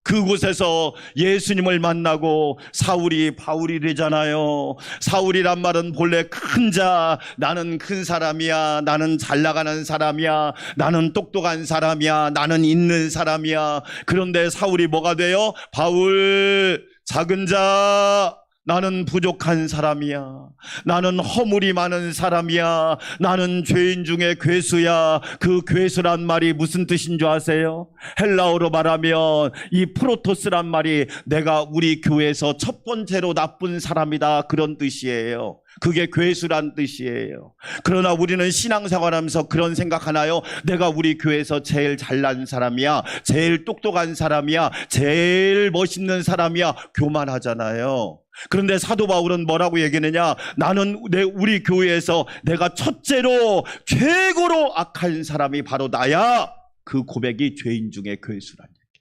S3: 그곳에서 예수님을 만나고 사울이 바울이 되잖아요. 사울이란 말은 본래 큰 자, 나는 큰 사람이야, 나는 잘 나가는 사람이야, 나는 똑똑한 사람이야, 나는 있는 사람이야. 그런데 사울이 뭐가 돼요? 바울, 작은 자, 나는 부족한 사람이야. 나는 허물이 많은 사람이야. 나는 죄인 중에 괴수야. 그 괴수란 말이 무슨 뜻인 줄 아세요? 헬라어로 말하면 이 프로토스란 말이 내가 우리 교회에서 첫 번째로 나쁜 사람이다, 그런 뜻이에요. 그게 괴수란 뜻이에요. 그러나 우리는 신앙생활하면서 그런 생각하나요? 내가 우리 교회에서 제일 잘난 사람이야, 제일 똑똑한 사람이야, 제일 멋있는 사람이야, 교만하잖아요. 그런데 사도 바울은 뭐라고 얘기하느냐? 나는 우리 교회에서 내가 첫째로 최고로 악한 사람이 바로 나야. 그 고백이 죄인 중에 괴수란 얘기.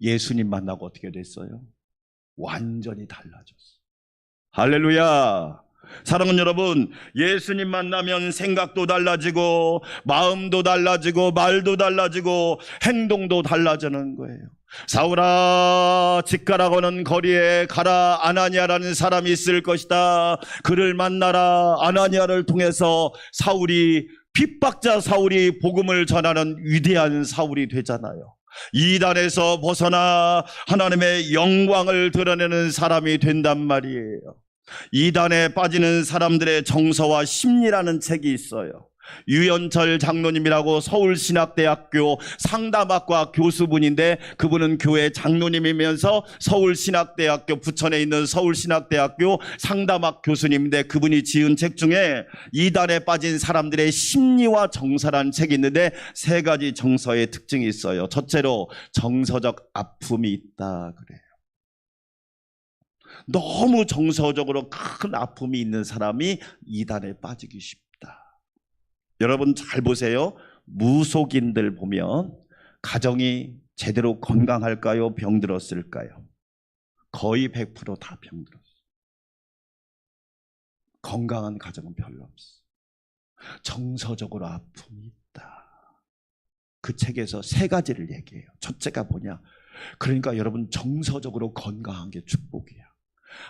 S3: 예수님 만나고 어떻게 됐어요? 완전히 달라졌어요. 할렐루야. 사랑하는 여러분, 예수님 만나면 생각도 달라지고 마음도 달라지고 말도 달라지고 행동도 달라지는 거예요. 사울아, 직가라고는 거리에 가라. 아나니아라는 사람이 있을 것이다. 그를 만나라. 아나니아를 통해서 사울이, 핍박자 사울이 복음을 전하는 위대한 사울이 되잖아요. 이단에서 벗어나 하나님의 영광을 드러내는 사람이 된단 말이에요. 이단에 빠지는 사람들의 정서와 심리라는 책이 있어요. 유연철 장로님이라고 서울신학대학교 상담학과 교수분인데, 그분은 교회 장로님이면서 서울신학대학교, 부천에 있는 서울신학대학교 상담학 교수님인데, 그분이 지은 책 중에 이단에 빠진 사람들의 심리와 정서라는 책이 있는데 3가지 정서의 특징이 있어요. 첫째로 정서적 아픔이 있다 그래요. 너무 정서적으로 큰 아픔이 있는 사람이 이단에 빠지기 쉽다. 여러분 잘 보세요. 무속인들 보면 가정이 제대로 건강할까요? 병들었을까요? 거의 100% 다 병들었어요. 건강한 가정은 별로 없어요. 정서적으로 아픔이 있다. 그 책에서 3가지를 얘기해요. 첫째가 뭐냐? 그러니까 여러분, 정서적으로 건강한 게 축복이야.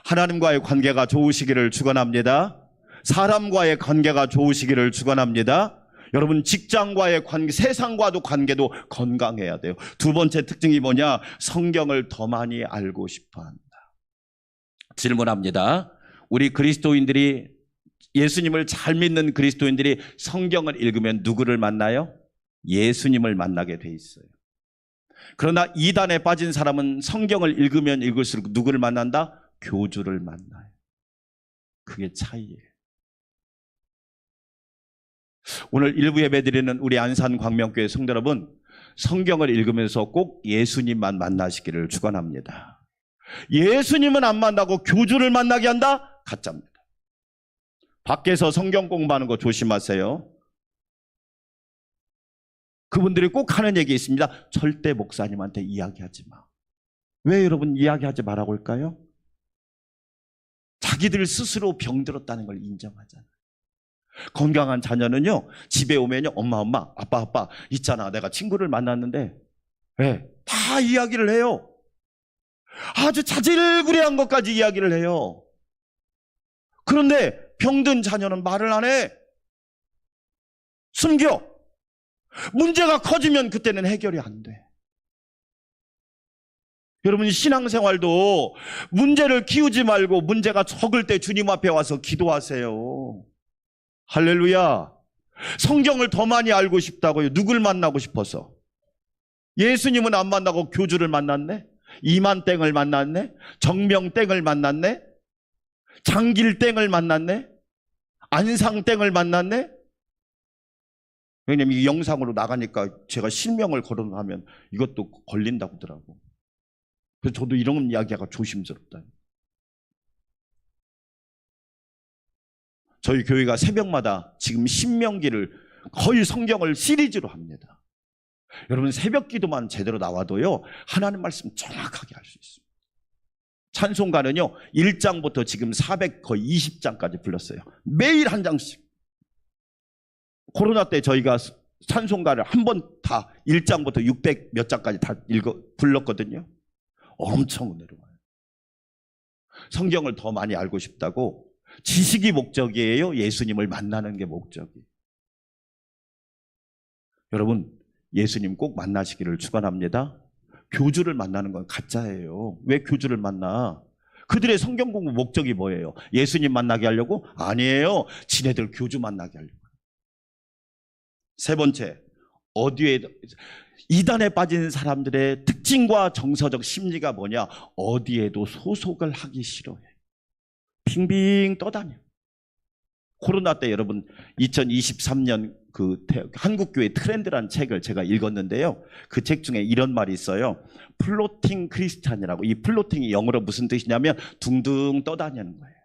S3: 하나님과의 관계가 좋으시기를 축원합니다. 사람과의 관계가 좋으시기를 축원합니다. 여러분, 직장과의 관계, 세상과도 관계도 건강해야 돼요. 2번째 특징이 뭐냐? 성경을 더 많이 알고 싶어 한다. 질문합니다. 우리 그리스도인들이 예수님을 잘 믿는 그리스도인들이 성경을 읽으면 누구를 만나요? 예수님을 만나게 돼 있어요. 그러나 이단에 빠진 사람은 성경을 읽으면 읽을수록 누구를 만난다? 교주를 만나요. 그게 차이예요. 오늘 일부 예배 드리는 우리 안산 광명교회 성도 여러분, 성경을 읽으면서 꼭 예수님만 만나시기를 축원합니다. 예수님은 안 만나고 교주를 만나게 한다? 가짜입니다. 밖에서 성경 공부하는 거 조심하세요. 그분들이 꼭 하는 얘기 있습니다. 절대 목사님한테 이야기하지 마. 왜 여러분 이야기하지 말라고 할까요? 자기들 스스로 병들었다는 걸 인정하잖아요. 건강한 자녀는요, 집에 오면요, 엄마, 아빠, 있잖아. 내가 친구를 만났는데, 왜? 다 이야기를 해요. 아주 자질구레한 것까지 이야기를 해요. 그런데 병든 자녀는 말을 안 해. 숨겨. 문제가 커지면 그때는 해결이 안 돼. 여러분 신앙생활도 문제를 키우지 말고 문제가 적을 때 주님 앞에 와서 기도하세요. 할렐루야. 성경을 더 많이 알고 싶다고요. 누굴 만나고 싶어서? 예수님은 안 만나고 교주를 만났네? 이만땡을 만났네? 정명땡을 만났네? 장길땡을 만났네? 안상땡을 만났네? 왜냐면 이 영상으로 나가니까 제가 실명을 거론하면 이것도 걸린다고 하더라고. 그래서 저도 이런 이야기가 조심스럽다. 저희 교회가 새벽마다 지금 신명기를 거의 성경을 시리즈로 합니다. 여러분 새벽 기도만 제대로 나와도요, 하나님 말씀 정확하게 할 수 있습니다. 찬송가는요, 1장부터 지금 400 거의 20장까지 불렀어요. 매일 한 장씩. 코로나 때 저희가 찬송가를 한 번 다 1장부터 600 몇 장까지 다 불렀거든요. 엄청 은혜로워요. 성경을 더 많이 알고 싶다고? 지식이 목적이에요? 예수님을 만나는 게 목적이에요? 여러분 예수님 꼭 만나시기를 축원합니다. 교주를 만나는 건 가짜예요. 왜 교주를 만나? 그들의 성경 공부 목적이 뭐예요? 예수님 만나게 하려고? 아니에요. 지네들 교주 만나게 하려고. 세 번째, 어디에 이단에 빠진 사람들의 특징과 정서적 심리가 뭐냐? 어디에도 소속을 하기 싫어해. 빙빙 떠다녀. 코로나 때 여러분 2023년 그 한국교회 트렌드라는 책을 제가 읽었는데요. 그 책 중에 이런 말이 있어요. 플로팅 크리스찬이라고. 이 플로팅이 영어로 무슨 뜻이냐면 둥둥 떠다니는 거예요.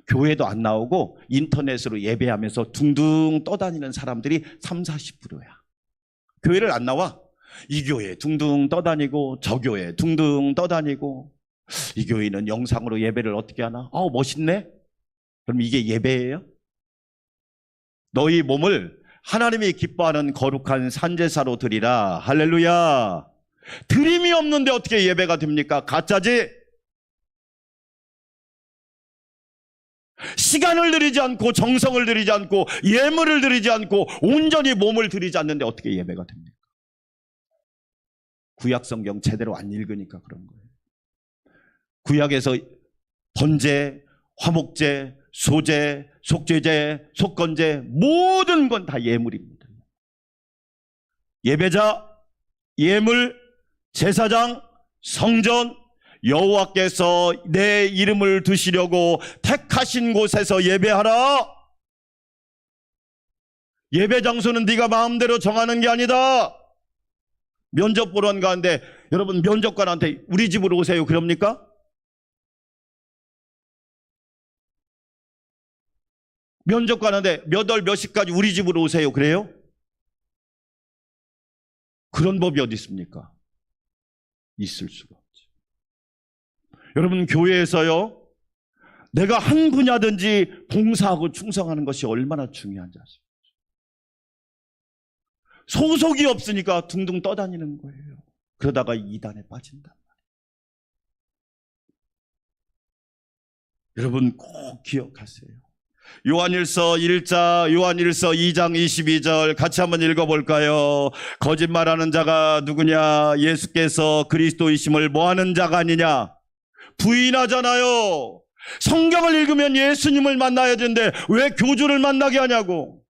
S3: 교회도 안 나오고 인터넷으로 예배하면서 둥둥 떠다니는 사람들이 30-40%야. 교회를 안 나와. 이 교회 둥둥 떠다니고 저 교회 둥둥 떠다니고 이 교회는 영상으로 예배를 어떻게 하나? 멋있네? 그럼 이게 예배예요? 너희 몸을 하나님이 기뻐하는 거룩한 산제사로 드리라. 할렐루야. 드림이 없는데 어떻게 예배가 됩니까? 가짜지? 시간을 들이지 않고 정성을 들이지 않고 예물을 들이지 않고 온전히 몸을 들이지 않는데 어떻게 예배가 됩니까? 구약 성경 제대로 안 읽으니까 그런 거예요. 구약에서 번제, 화목제, 소제, 속죄제, 속건제 모든 건 다 예물입니다. 예배자, 예물, 제사장, 성전, 여호와께서 내 이름을 두시려고 택하신 곳에서 예배하라. 예배 장소는 네가 마음대로 정하는 게 아니다. 면접 보러 가는데 여러분 면접관한테 우리 집으로 오세요 그럽니까? 면접관한테 몇 월 몇 시까지 우리 집으로 오세요 그래요? 그런 법이 어디 있습니까? 있을 수가 없죠. 여러분 교회에서요, 내가 한 분야든지 봉사하고 충성하는 것이 얼마나 중요한지 아십니까? 소속이 없으니까 둥둥 떠다니는 거예요. 그러다가 이단에 빠진단 말이에요. 여러분 꼭 기억하세요. 요한일서 1장, 요한일서 2장 22절 같이 한번 읽어볼까요? 거짓말하는 자가 누구냐? 예수께서 그리스도이심을 뭐하는 자가 아니냐? 부인하잖아요. 성경을 읽으면 예수님을 만나야 되는데 왜 교주를 만나게 하냐고.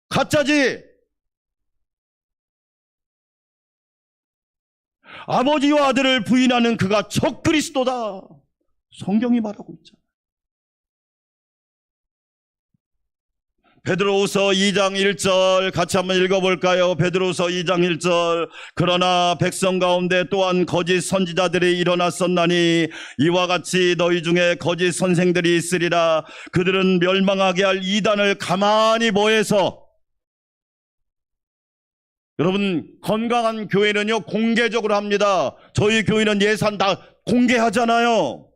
S3: 가짜지. 아버지와 아들을 부인하는 그가 적그리스도다. 성경이 말하고 있잖아. 베드로후서 2장 1절 같이 한번 읽어볼까요? 베드로후서 2장 1절. 그러나 백성 가운데 또한 거짓 선지자들이 일어났었나니 이와 같이 너희 중에 거짓 선생들이 있으리라. 그들은 멸망하게 할 이단을 가만히 보해서. 여러분, 건강한 교회는요 공개적으로 합니다. 저희 교회는 예산 다 공개하잖아요.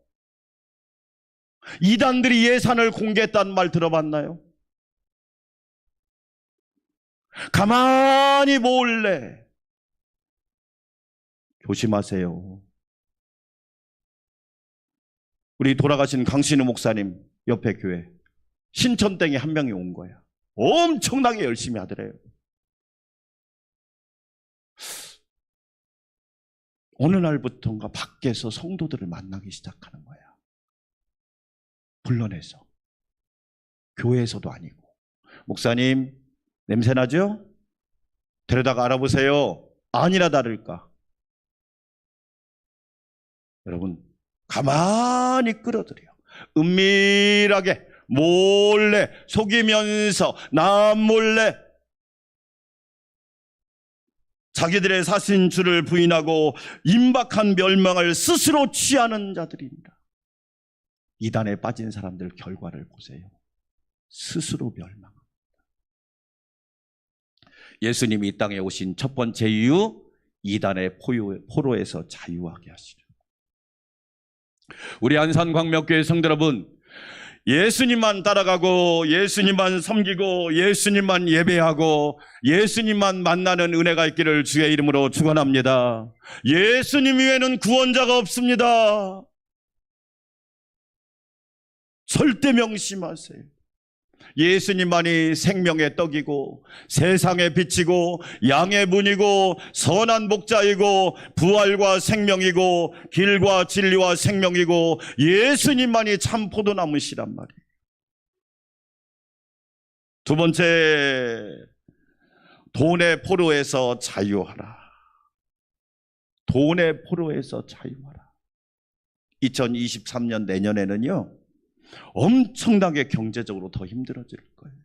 S3: 이단들이 예산을 공개했다는 말 들어봤나요? 가만히 몰래. 조심하세요. 우리 돌아가신 강신우 목사님 옆에 교회 신천땡에 한 명이 온 거야. 엄청나게 열심히 하더래요. 어느 날부터인가 밖에서 성도들을 만나기 시작하는 거야. 불러내서. 교회에서도 아니고. 목사님 냄새나죠? 데려다가 알아보세요. 아니나 다를까. 여러분 가만히 끌어들여. 은밀하게 몰래 속이면서 남몰래 자기들의 사신 주를 부인하고 임박한 멸망을 스스로 취하는 자들입니다. 이단에 빠진 사람들 결과를 보세요. 스스로 멸망. 예수님이 이 땅에 오신 첫 번째 이유, 이단의 포로에서 자유하게 하시려. 우리 안산광명교회 성도 여러분, 예수님만 따라가고 예수님만 섬기고 예수님만 예배하고 예수님만 만나는 은혜가 있기를 주의 이름으로 축원합니다. 예수님 외에는 구원자가 없습니다. 절대 명심하세요. 예수님만이 생명의 떡이고 세상의 빛이고 양의 문이고 선한 목자이고 부활과 생명이고 길과 진리와 생명이고 예수님만이 참 포도나무시란 말이에요. 두 번째, 돈의 포로에서 자유하라. 돈의 포로에서 자유하라. 2023년 내년에는요 엄청나게 경제적으로 더 힘들어질 거예요.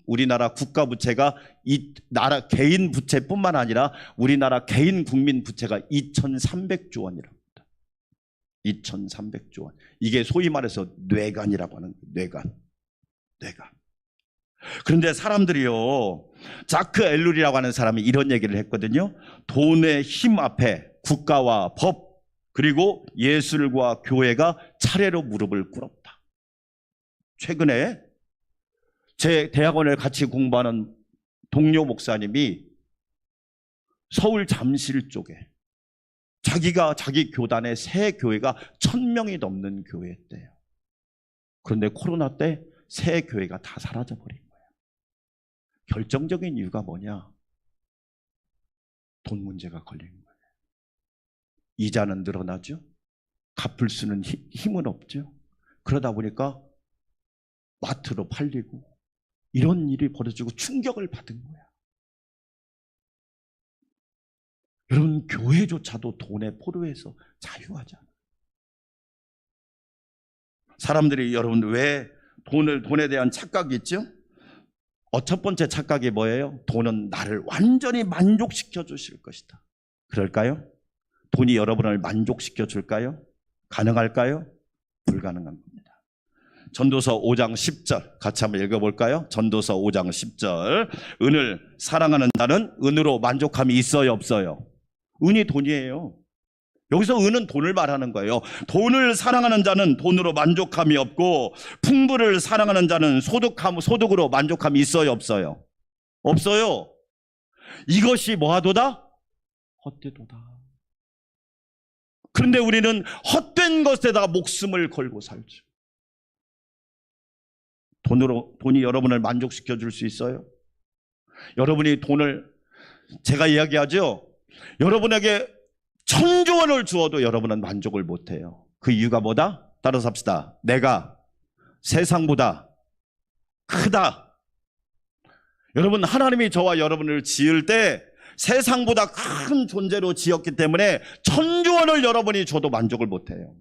S3: 우리나라 국가 부채가 이 나라 개인 부채뿐만 아니라 우리나라 개인 국민 부채가 2,300조 원이랍니다. 2,300조 원. 이게 소위 말해서 뇌관이라고 하는 거예요. 뇌관. 그런데 사람들이요, 자크 엘룰이라고 하는 사람이 이런 얘기를 했거든요. 돈의 힘 앞에 국가와 법 그리고 예술과 교회가 차례로 무릎을 꿇었다. 최근에 제 대학원을 같이 공부하는 동료 목사님이 서울 잠실 쪽에 자기 교단의 새 교회가 1,000명이 넘는 교회였대요. 그런데 코로나 때 새 교회가 다 사라져버린 거예요. 결정적인 이유가 뭐냐? 돈 문제가 걸린 거예요. 이자는 늘어나죠. 갚을 수는 힘은 없죠. 그러다 보니까 마트로 팔리고 이런 일이 벌어지고 충격을 받은 거야. 여러분, 교회조차도 돈의 포로에서 자유하잖아. 사람들이 여러분 왜 돈에 대한 착각이 있죠? 첫 번째 착각이 뭐예요? 돈은 나를 완전히 만족시켜 주실 것이다. 그럴까요? 돈이 여러분을 만족시켜 줄까요? 가능할까요? 불가능한 겁니다. 전도서 5장 10절 같이 한번 읽어볼까요? 전도서 5장 10절. 은을 사랑하는 자는 은으로 만족함이 있어요, 없어요? 은이 돈이에요. 여기서 은은 돈을 말하는 거예요. 돈을 사랑하는 자는 돈으로 만족함이 없고 풍부를 사랑하는 자는 소득으로 만족함이 있어요, 없어요? 없어요. 이것이 뭐하도다? 헛되도다. 그런데 우리는 헛된 것에다가 목숨을 걸고 살죠. 돈이 여러분을 만족시켜 줄 수 있어요? 여러분이 돈을, 제가 이야기하죠. 여러분에게 천조 원을 주어도 여러분은 만족을 못해요. 그 이유가 뭐다? 따라서 합시다. 내가 세상보다 크다. 여러분, 하나님이 저와 여러분을 지을 때 세상보다 큰 존재로 지었기 때문에 천조 원을 여러분이 줘도 만족을 못해요.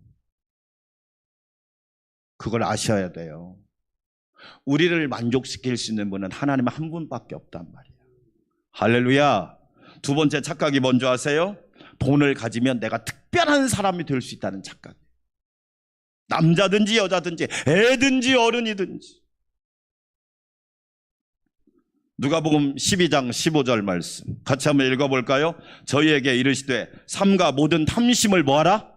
S3: 그걸 아셔야 돼요. 우리를 만족시킬 수 있는 분은 하나님 한 분밖에 없단 말이에요. 할렐루야. 두 번째 착각이 뭔지 아세요? 돈을 가지면 내가 특별한 사람이 될 수 있다는 착각. 남자든지 여자든지 애든지 어른이든지. 누가복음 12장 15절 말씀 같이 한번 읽어볼까요? 저희에게 이르시되 삼가 모든 탐심을 뭐하라?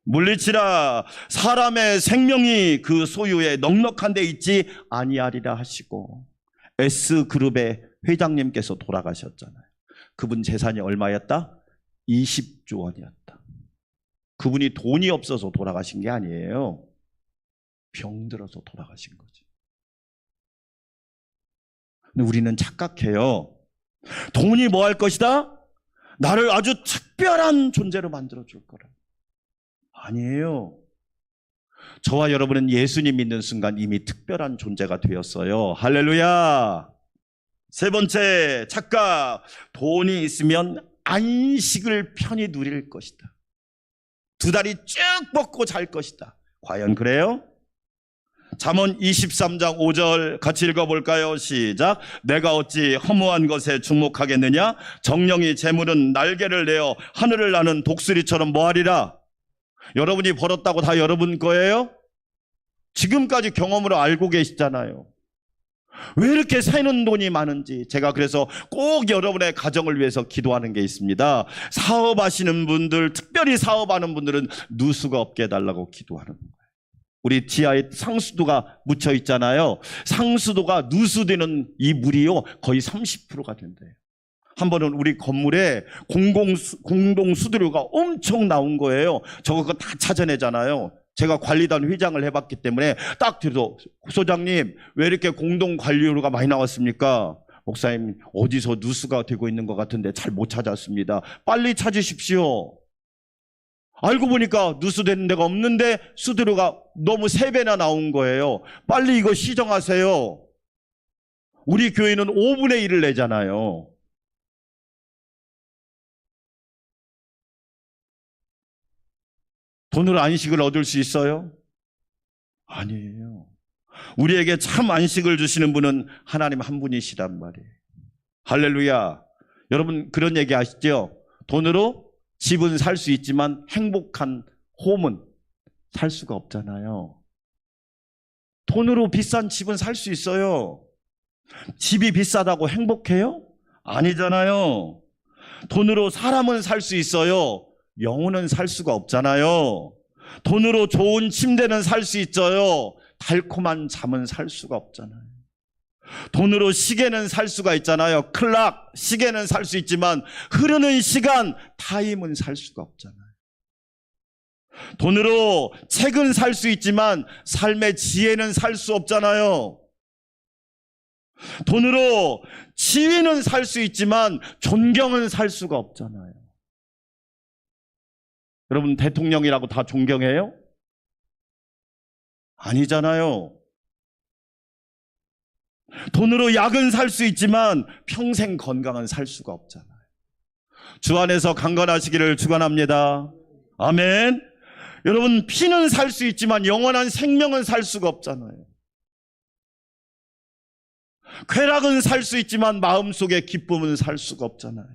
S3: 물리치라. 사람의 생명이 그 소유에 넉넉한 데 있지 아니하리라 하시고, S그룹의 회장님께서 돌아가셨잖아요. 그분 재산이 얼마였다? 20조 원이었다. 그분이 돈이 없어서 돌아가신 게 아니에요. 병들어서 돌아가신 거지. 근데 우리는 착각해요. 돈이 뭐 할 것이다? 나를 아주 특별한 존재로 만들어 줄 거라. 아니에요. 저와 여러분은 예수님 믿는 순간 이미 특별한 존재가 되었어요. 할렐루야. 세 번째 착각. 돈이 있으면 안식을 편히 누릴 것이다. 두 다리 쭉 뻗고 잘 것이다. 과연 그래요? 잠언 23장 5절 같이 읽어볼까요? 시작. 내가 어찌 허무한 것에 주목하겠느냐? 정령이 재물은 날개를 내어 하늘을 나는 독수리처럼 뭐하리라? 여러분이 벌었다고 다 여러분 거예요? 지금까지 경험으로 알고 계시잖아요. 왜 이렇게 새는 돈이 많은지. 제가 그래서 꼭 여러분의 가정을 위해서 기도하는 게 있습니다. 사업하시는 분들, 특별히 사업하는 분들은 누수가 없게 해달라고 기도하는 거예요. 우리 지하에 상수도가 묻혀 있잖아요. 상수도가 누수되는 이 물이요 거의 30%가 된대요. 한 번은 우리 건물에 공동 수도료가 엄청 나온 거예요. 저거 다 찾아내잖아요. 제가 관리단 회장을 해봤기 때문에 딱 들어도, 소장님 왜 이렇게 공동 관리료가 많이 나왔습니까? 목사님 어디서 누수가 되고 있는 것 같은데 잘 못 찾았습니다. 빨리 찾으십시오. 알고 보니까 누수되는 데가 없는데 수수료가 너무 3배나 나온 거예요. 빨리 이거 시정하세요. 우리 교회는 5분의 1을 내잖아요. 돈으로 안식을 얻을 수 있어요? 아니에요. 우리에게 참 안식을 주시는 분은 하나님 한 분이시단 말이에요. 할렐루야. 여러분 그런 얘기 아시죠? 돈으로 집은 살 수 있지만 행복한 홈은 살 수가 없잖아요. 돈으로 비싼 집은 살 수 있어요. 집이 비싸다고 행복해요? 아니잖아요. 돈으로 사람은 살 수 있어요. 영혼은 살 수가 없잖아요. 돈으로 좋은 침대는 살 수 있어요. 달콤한 잠은 살 수가 없잖아요. 돈으로 시계는 살 수가 있잖아요. 클락, 시계는 살 수 있지만 흐르는 시간, 타임은 살 수가 없잖아요. 돈으로 책은 살 수 있지만 삶의 지혜는 살 수 없잖아요. 돈으로 지위는 살 수 있지만 존경은 살 수가 없잖아요. 여러분 대통령이라고 다 존경해요? 아니잖아요. 돈으로 약은 살 수 있지만 평생 건강은 살 수가 없잖아요. 주 안에서 강건하시기를 축원합니다. 아멘. 여러분 피는 살 수 있지만 영원한 생명은 살 수가 없잖아요. 쾌락은 살 수 있지만 마음속의 기쁨은 살 수가 없잖아요.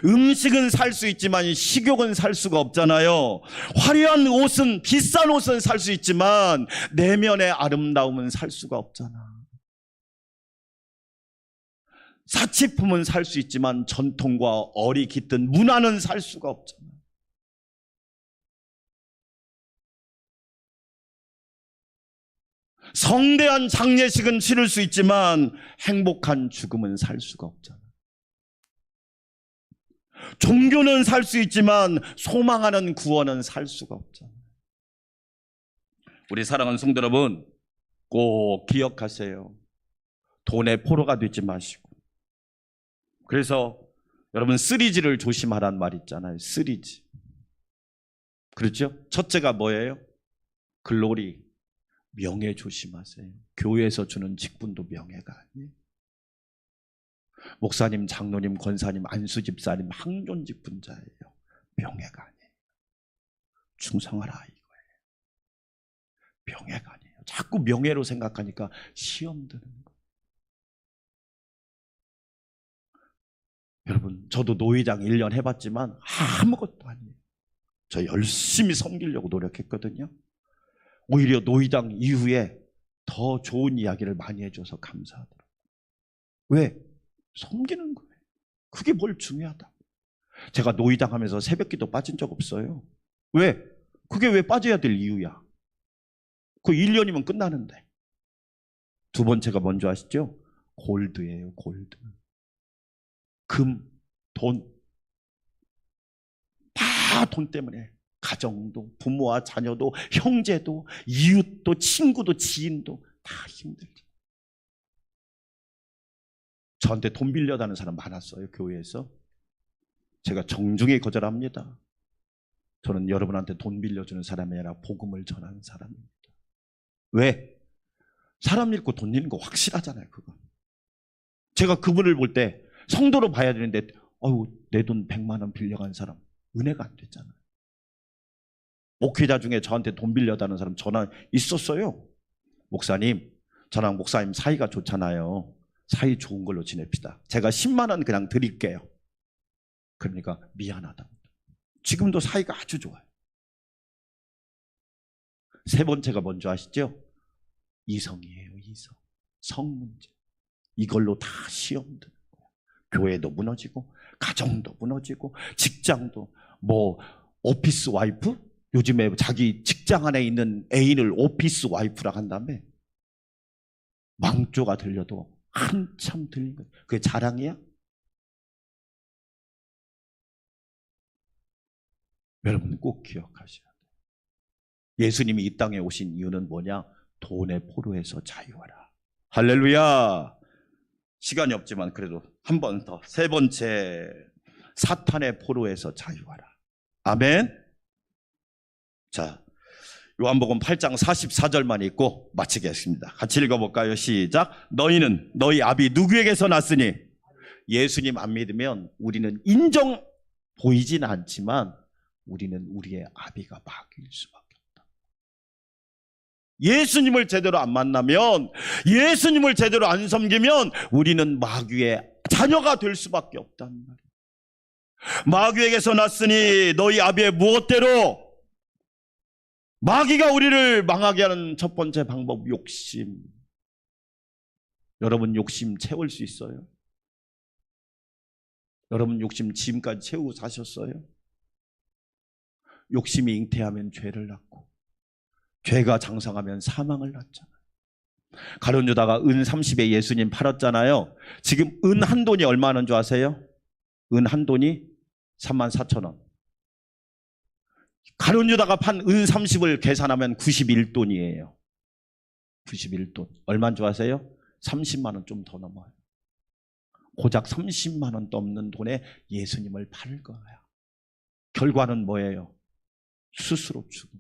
S3: 음식은 살 수 있지만 식욕은 살 수가 없잖아요. 화려한 옷은, 비싼 옷은 살 수 있지만 내면의 아름다움은 살 수가 없잖아. 사치품은 살 수 있지만 전통과 어리 깃든 문화는 살 수가 없잖아. 성대한 장례식은 치를 수 있지만 행복한 죽음은 살 수가 없잖아. 종교는 살 수 있지만 소망하는 구원은 살 수가 없잖아. 우리 사랑하는 성도 여러분, 꼭 기억하세요. 돈의 포로가 되지 마시고. 그래서 여러분 쓰리지를 조심하란 말 있잖아요. 쓰리지. 그렇죠? 첫째가 뭐예요? 글로리, 명예 조심하세요. 교회에서 주는 직분도 명예가 아니에요. 목사님, 장로님, 권사님, 안수집사님, 항존직 분자예요. 명예가 아니에요. 충성하라 이거예요. 명예가 아니에요. 자꾸 명예로 생각하니까 시험 드는 거예요. 여러분, 저도 노회장 1년 해봤지만 아무것도 아니에요. 저 열심히 섬기려고 노력했거든요. 오히려 노회장 이후에 더 좋은 이야기를 많이 해줘서 감사하더라고요. 왜? 섬기는 거예요. 그게 뭘 중요하다. 제가 노회장 하면서 새벽기도 빠진 적 없어요. 왜? 그게 왜 빠져야 될 이유야. 그 1년이면 끝나는데. 두 번째가 뭔지 아시죠? 골드예요. 골드. 금, 돈. 다 돈 때문에. 가정도, 부모와 자녀도, 형제도, 이웃도, 친구도, 지인도 다 힘들죠. 저한테 돈 빌려다는 사람 많았어요. 교회에서. 제가 정중히 거절합니다. 저는 여러분한테 돈 빌려주는 사람이 아니라 복음을 전하는 사람입니다. 왜? 사람 잃고 돈 잃는 거 확실하잖아요. 그건. 제가 그분을 볼 때 성도로 봐야 되는데 내 돈 100만 원 빌려간 사람 은혜가 안 됐잖아요. 목회자 중에 저한테 돈 빌려다는 사람 전화 있었어요. 목사님, 저랑 목사님 사이가 좋잖아요. 사이 좋은 걸로 지냅시다. 제가 10만 원 그냥 드릴게요. 그러니까 미안하다고. 지금도 사이가 아주 좋아요. 세 번째가 뭔지 아시죠? 이성이에요. 이성. 성 문제. 이걸로 다 시험 드는 거예요. 교회도 무너지고 가정도 무너지고 직장도 오피스 와이프? 요즘에 자기 직장 안에 있는 애인을 오피스 와이프라고 한 다음에 망조가 들려도 한참 들린 거예요. 그게 자랑이야? 여러분 꼭 기억하셔야 돼요. 예수님이 이 땅에 오신 이유는 뭐냐? 돈의 포로에서 자유하라. 할렐루야. 시간이 없지만 그래도 한 번 더. 세 번째, 사탄의 포로에서 자유하라. 아멘. 자, 요한복음 8장 44절만 읽고 마치겠습니다. 같이 읽어볼까요? 시작. 너희는 너희 아비 누구에게서 났으니? 예수님 안 믿으면 우리는 인정 보이진 않지만 우리는 우리의 아비가 마귀일 수밖에 없다. 예수님을 제대로 안 만나면, 예수님을 제대로 안 섬기면 우리는 마귀의 자녀가 될 수밖에 없단 말이에요. 마귀에게서 났으니 너희 아비의 무엇대로? 마귀가 우리를 망하게 하는 첫 번째 방법, 욕심. 여러분 욕심 채울 수 있어요? 여러분 욕심 지금까지 채우고 사셨어요? 욕심이 잉태하면 죄를 낳고 죄가 장성하면 사망을 낳잖아요. 가룟 유다가 은 30에 예수님 팔았잖아요. 지금 은 한 돈이 얼마인 줄 아세요? 은 한 돈이 34,000원. 가룟 유다가 판 은 30을 계산하면 91돈이에요. 91돈. 얼마인 줄 아세요? 30만 원 좀 더 넘어요. 고작 30만 원 넘는 돈에 예수님을 팔을 거야. 결과는 뭐예요? 스스로 죽음.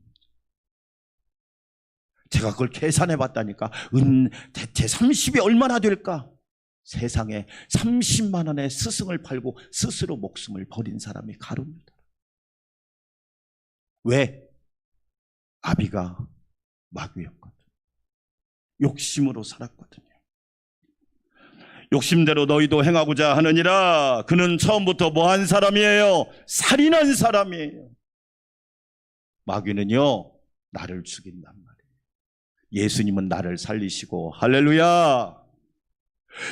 S3: 제가 그걸 계산해 봤다니까. 은 대체 30이 얼마나 될까? 세상에 30만 원의 스승을 팔고 스스로 목숨을 버린 사람이 가룟 유다. 왜? 아비가 마귀였거든. 욕심으로 살았거든요. 욕심대로 너희도 행하고자 하느니라. 그는 처음부터 뭐한 사람이에요? 살인한 사람이에요. 마귀는요, 나를 죽인단 말이에요. 예수님은 나를 살리시고, 할렐루야.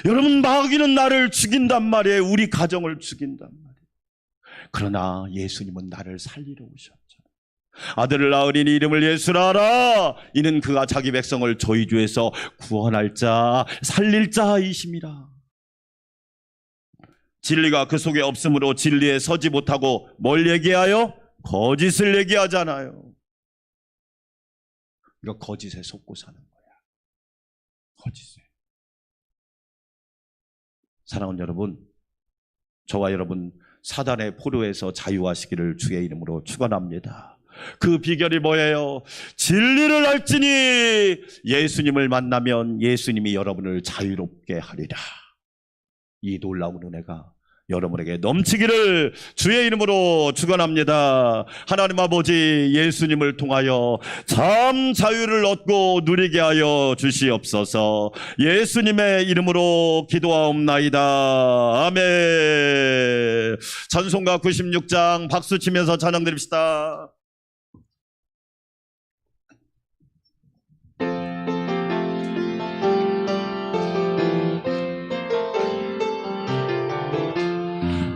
S3: 여러분, 마귀는 나를 죽인단 말이에요. 우리 가정을 죽인단 말이에요. 그러나 예수님은 나를 살리러 오셨죠. 아들을 낳으리니 이름을 예수라 하라. 이는 그가 자기 백성을 저희 주에서 구원할 자, 살릴 자이심이라. 진리가 그 속에 없으므로 진리에 서지 못하고 뭘 얘기하여? 거짓을 얘기하잖아요. 우리가 거짓에 속고 사는 거야. 거짓에. 사랑하는 여러분, 저와 여러분 사단의 포로에서 자유하시기를 주의 이름으로 축원합니다. 그 비결이 뭐예요? 진리를 알지니 예수님을 만나면 예수님이 여러분을 자유롭게 하리라. 이 놀라운 은혜가 여러분에게 넘치기를 주의 이름으로 축원합니다. 하나님 아버지, 예수님을 통하여 참 자유를 얻고 누리게 하여 주시옵소서. 예수님의 이름으로 기도하옵나이다. 아멘. 찬송가 96장 박수 치면서 찬양 드립시다.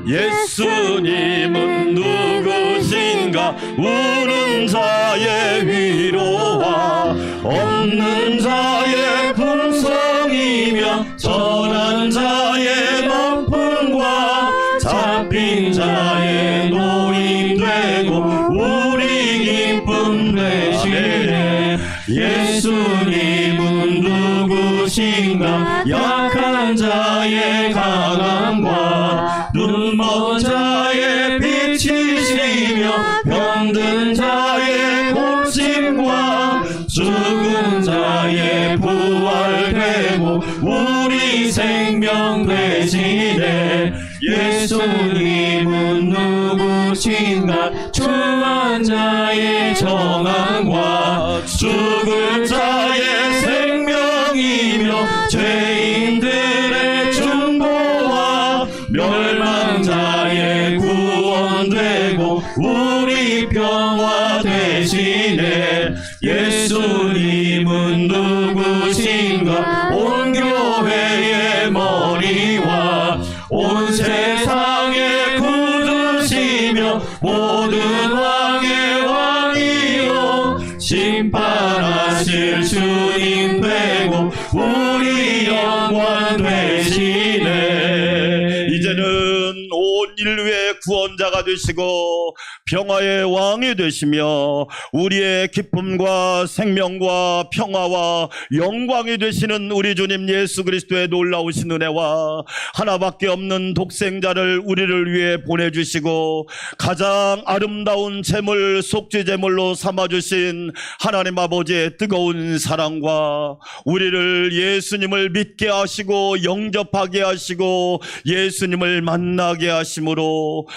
S3: 예수님은 누구신가? 우는 자의 위로와 없는 자의 풍성이며 전한 자의 높음과 잡힌 자의 노인 되고 우리 기쁨 되시네. 예수님은 누구신가? 약한 자의 강함과 눈먼 자의 빛이시며 병든 자의 고침과 죽은 자의 부활되고 우리 생명 되시네. 예수님은 누구신가? 추한 자의 정함과 죽을 자의 생명이며 죄인들의 중보와 멸망자의 구원되고 우리 평화 되시네. 예수님은 누구신가? 온 교회의 머리와 온 세상의 구주시며 모든 왕의 왕이요 심판하실 주님 되고 우리 영광 되시네. 이제는 온 인류의 구원자가 되시고 평화의 왕이 되시며 우리의 기쁨과 생명과 평화와 영광이 되시는 우리 주님 예수 그리스도의 놀라우신 은혜와 하나밖에 없는 독생자를 우리를 위해 보내주시고 가장 아름다운 제물 속죄 제물로 삼아주신 하나님 아버지의 뜨거운 사랑과 우리를 예수님을 믿게 하시고 영접하게 하시고 예수님을 만나게 하심으로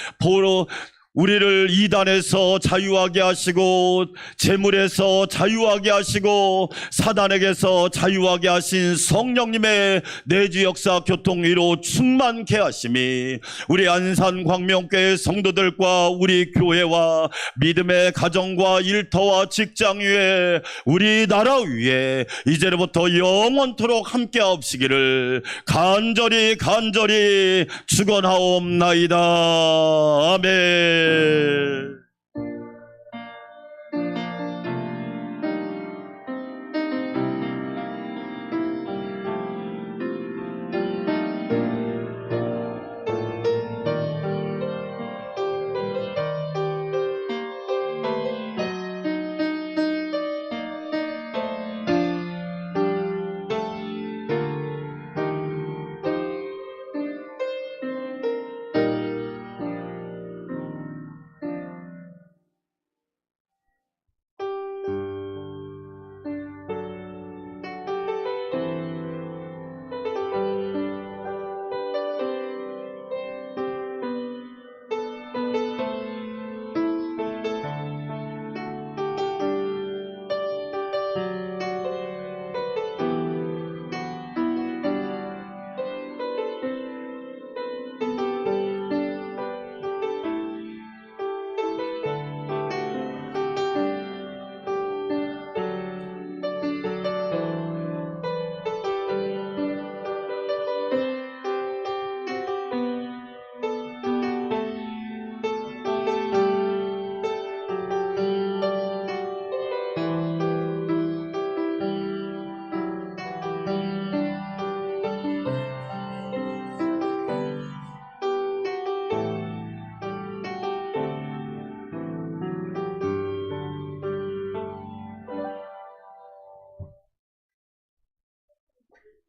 S3: 우리를 이단에서 자유하게 하시고 재물에서 자유하게 하시고 사단에게서 자유하게 하신 성령님의 내주 역사 교통위로 충만케 하심이 우리 안산 광명교회 성도들과 우리 교회와 믿음의 가정과 일터와 직장 위에 우리 나라 위에 이제로부터 영원토록 함께 하옵시기를 간절히 축원하옵나이다. 아멘.